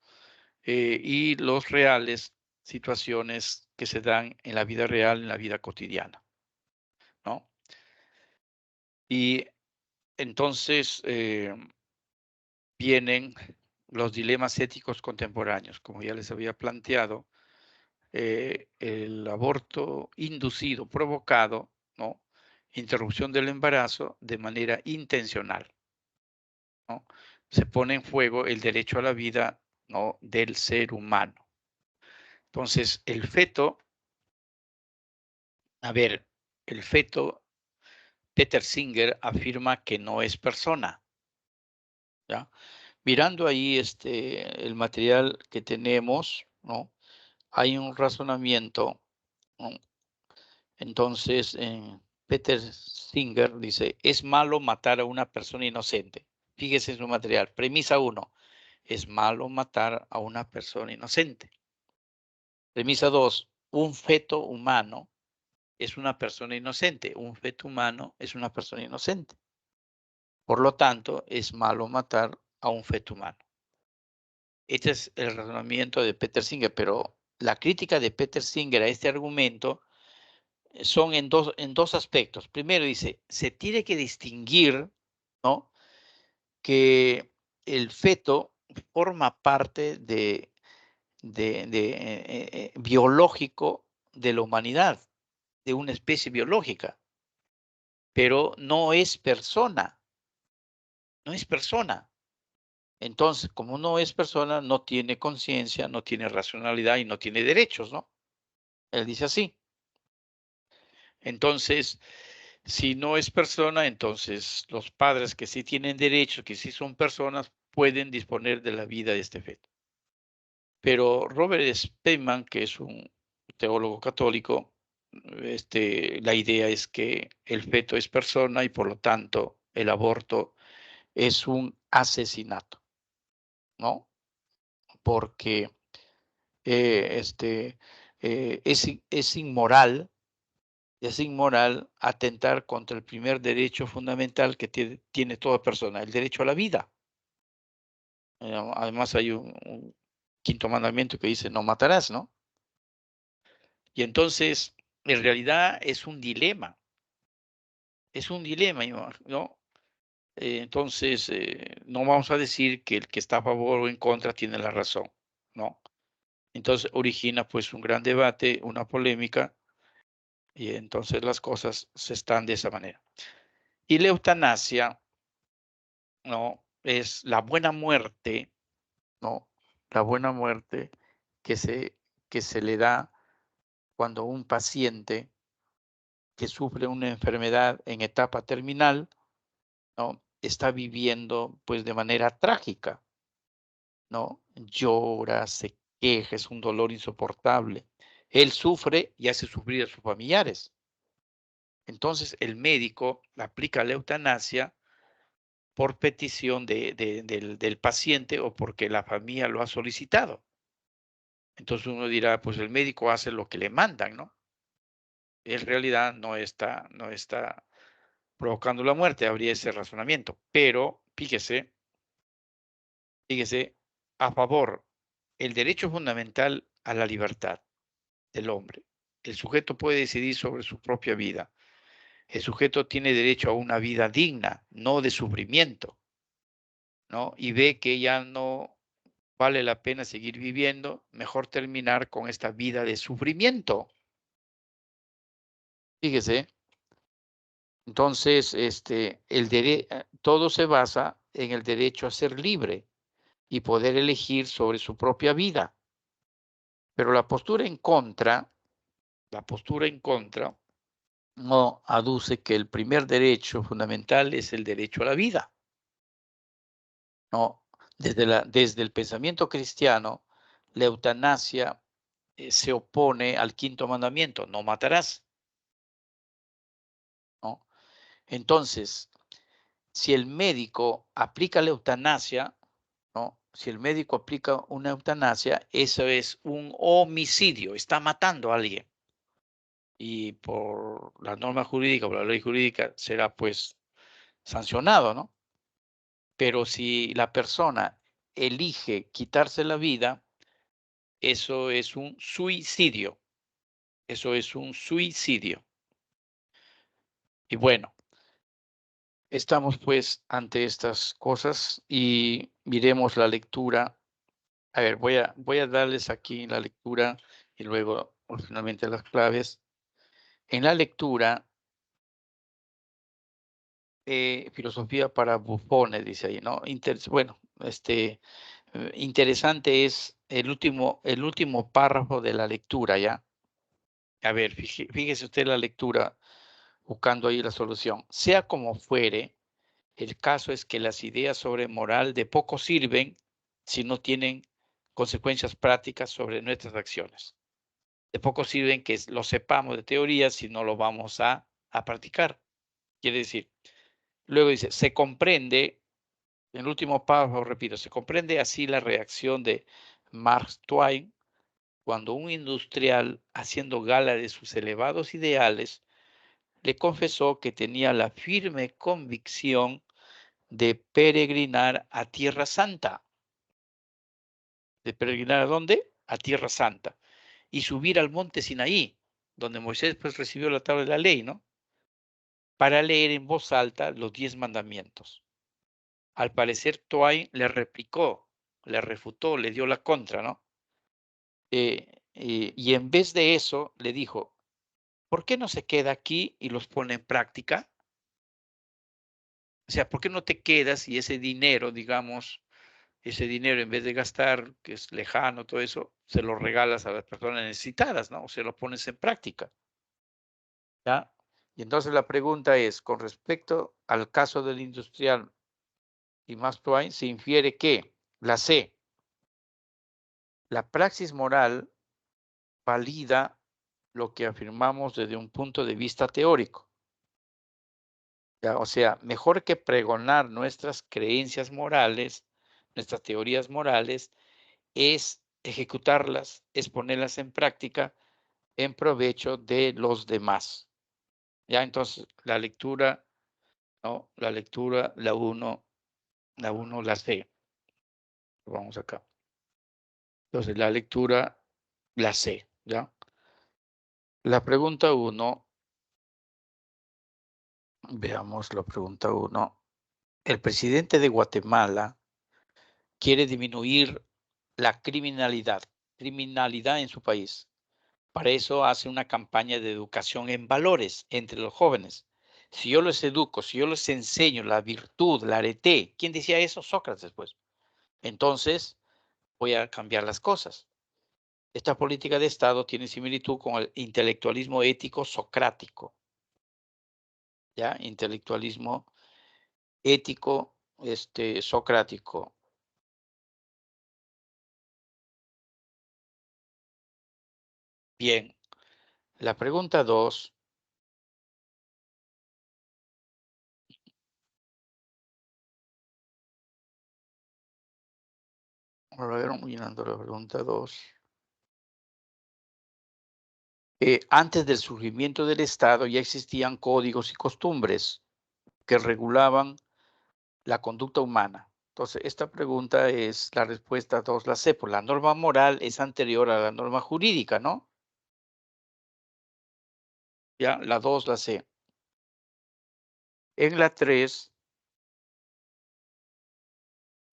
Y los reales situaciones que se dan en la vida real, en la vida cotidiana, ¿no? Y entonces vienen los dilemas éticos contemporáneos, como ya les había planteado, el aborto inducido, provocado, ¿no? Interrupción del embarazo de manera intencional, ¿no? Se pone en juego el derecho a la vida, ¿no? Del ser humano. Entonces, el feto, Peter Singer afirma que no es persona, ¿ya? Mirando ahí el material que tenemos, ¿no? Hay un razonamiento, ¿no? Entonces, Peter Singer dice, es malo matar a una persona inocente. Fíjese en su material. Premisa 1, es malo matar a una persona inocente. Premisa 2, un feto humano es una persona inocente. Un feto humano es una persona inocente. Por lo tanto, es malo matar a un feto humano. Este es el razonamiento de Peter Singer, pero la crítica de Peter Singer a este argumento son en dos aspectos. Primero dice, se tiene que distinguir, ¿no? Que el feto forma parte biológico de la humanidad, de una especie biológica, pero no es persona, no es persona. Entonces, como no es persona, no tiene conciencia, no tiene racionalidad y no tiene derechos, ¿no? Él dice así. Entonces, si no es persona, entonces los padres que sí tienen derechos, que sí son personas, pueden disponer de la vida de este feto. Pero Robert Spemann, que es un teólogo católico, la idea es que el feto es persona y por lo tanto el aborto es un asesinato, ¿no? Porque es inmoral. Es inmoral atentar contra el primer derecho fundamental que tiene toda persona, el derecho a la vida. Además hay un quinto mandamiento que dice no matarás, ¿no? Y entonces, en realidad es un dilema, ¿no? Entonces, no vamos a decir que el que está a favor o en contra tiene la razón, ¿no? Entonces origina pues un gran debate, una polémica, y entonces las cosas se están de esa manera. Y la eutanasia, ¿no? es la buena muerte, ¿no? La buena muerte que se le da cuando un paciente que sufre una enfermedad en etapa terminal, ¿no? Está viviendo pues de manera trágica, ¿no? Llora, se queja, es un dolor insoportable. Él sufre y hace sufrir a sus familiares. Entonces el médico aplica la eutanasia por petición del paciente o porque la familia lo ha solicitado. Entonces uno dirá, pues el médico hace lo que le mandan, ¿no? En realidad no está provocando la muerte, habría ese razonamiento. Pero fíjese, a favor, el derecho fundamental a la libertad del hombre. El sujeto puede decidir sobre su propia vida. El sujeto tiene derecho a una vida digna, no de sufrimiento, ¿no? Y ve que ya no vale la pena seguir viviendo, mejor terminar con esta vida de sufrimiento. Fíjese, entonces, todo se basa en el derecho a ser libre y poder elegir sobre su propia vida. Pero la postura en contra no aduce que el primer derecho fundamental es el derecho a la vida. No, desde el pensamiento cristiano, la eutanasia se opone al quinto mandamiento, no matarás. ¿No? Entonces, si el médico aplica la eutanasia, ¿no? Si el médico aplica una eutanasia, eso es un homicidio, está matando a alguien. Y por la norma jurídica, por la ley jurídica, será pues sancionado, ¿no? Pero si la persona elige quitarse la vida, eso es un suicidio. Eso es un suicidio. Y bueno, estamos pues ante estas cosas y miremos la lectura. A ver, voy a darles aquí la lectura y luego finalmente las claves. En la lectura, filosofía para bufones, dice ahí, ¿no? Bueno, interesante es el último párrafo de la lectura, ¿ya? A ver, fíjese usted la lectura, buscando ahí la solución. Sea como fuere, el caso es que las ideas sobre moral de poco sirven si no tienen consecuencias prácticas sobre nuestras acciones. De poco sirven que lo sepamos de teoría si no lo vamos a practicar. Quiere decir, luego dice, se comprende, en el último párrafo, repito, se comprende así la reacción de Mark Twain cuando un industrial, haciendo gala de sus elevados ideales, le confesó que tenía la firme convicción de peregrinar a Tierra Santa. ¿De peregrinar a dónde? A Tierra Santa. Y subir al monte Sinaí, donde Moisés pues recibió la tabla de la ley, ¿no? Para leer en voz alta los 10 mandamientos. Al parecer Twain le replicó, le refutó, le dio la contra, ¿no? Y en vez de eso le dijo, ¿por qué no se queda aquí y los pone en práctica? O sea, ¿por qué no te quedas y ese dinero, digamos, ese dinero en vez de gastar, que es lejano, todo eso, se lo regalas a las personas necesitadas, ¿no? O se lo pones en práctica, ¿ya? Y entonces la pregunta es, con respecto al caso del industrial y Mark Twain, se infiere que la C, la praxis moral valida lo que afirmamos desde un punto de vista teórico. ¿Ya? O sea, mejor que pregonar nuestras creencias morales, nuestras teorías morales, es ejecutarlas, es ponerlas en práctica en provecho de los demás. Ya, entonces, la lectura, ¿no? La lectura, la 1, la C. Vamos acá. Entonces, la lectura, la C, ¿ya? La pregunta 1, veamos la pregunta 1. El presidente de Guatemala quiere disminuir la criminalidad en su país. Para eso hace una campaña de educación en valores entre los jóvenes. Si yo les educo, si yo les enseño la virtud, la arete, ¿quién decía eso? Sócrates, pues. Entonces, voy a cambiar las cosas. Esta política de Estado tiene similitud con el intelectualismo ético socrático. ¿Ya? Intelectualismo ético socrático. Bien. La pregunta 2. A ver, mirando la pregunta 2. Antes del surgimiento del Estado ya existían códigos y costumbres que regulaban la conducta humana. Entonces, esta pregunta es la respuesta 2, la C, pues la norma moral es anterior a la norma jurídica, ¿no? Ya, la 2, la C. En la 3,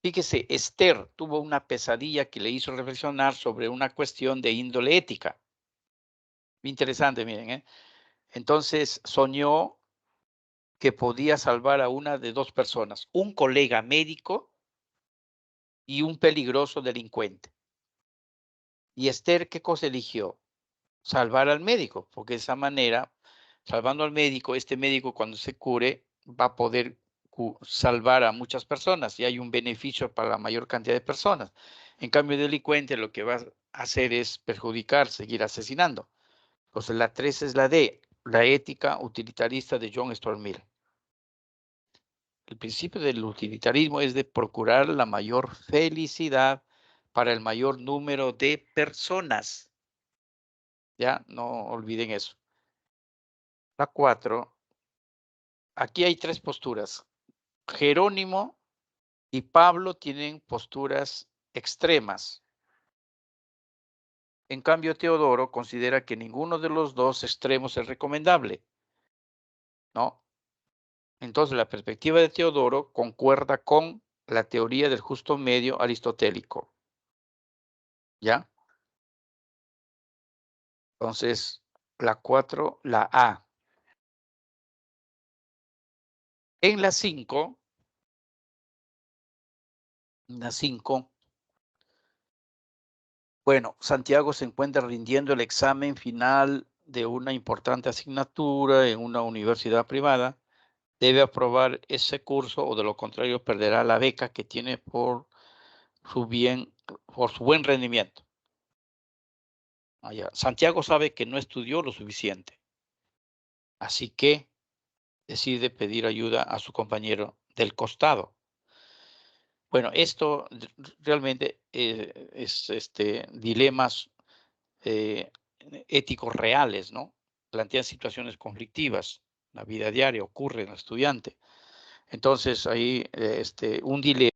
fíjese, Esther tuvo una pesadilla que le hizo reflexionar sobre una cuestión de índole ética. Interesante, miren, ¿eh? Entonces, soñó que podía salvar a una de dos personas, un colega médico y un peligroso delincuente. Y Esther, ¿qué cosa eligió? Salvar al médico, porque de esa manera, salvando al médico, este médico cuando se cure va a poder salvar a muchas personas y hay un beneficio para la mayor cantidad de personas. En cambio, el delincuente lo que va a hacer es perjudicar, seguir asesinando. Entonces, la 3 es la D, la ética utilitarista de John Stuart Mill. El principio del utilitarismo es de procurar la mayor felicidad para el mayor número de personas. Ya, no olviden eso. La 4, aquí hay tres posturas. Jerónimo y Pablo tienen posturas extremas. En cambio, Teodoro considera que ninguno de los dos extremos es recomendable, ¿no? Entonces, la perspectiva de Teodoro concuerda con la teoría del justo medio aristotélico. ¿Ya? Entonces, la 4, la A. En la 5, bueno, Santiago se encuentra rindiendo el examen final de una importante asignatura en una universidad privada. Debe aprobar ese curso o de lo contrario perderá la beca que tiene por su buen rendimiento. Santiago sabe que no estudió lo suficiente, así que decide pedir ayuda a su compañero del costado. Bueno, esto realmente es dilemas éticos reales, ¿no? Plantean situaciones conflictivas. La vida diaria ocurre en el estudiante. Entonces, ahí un dilema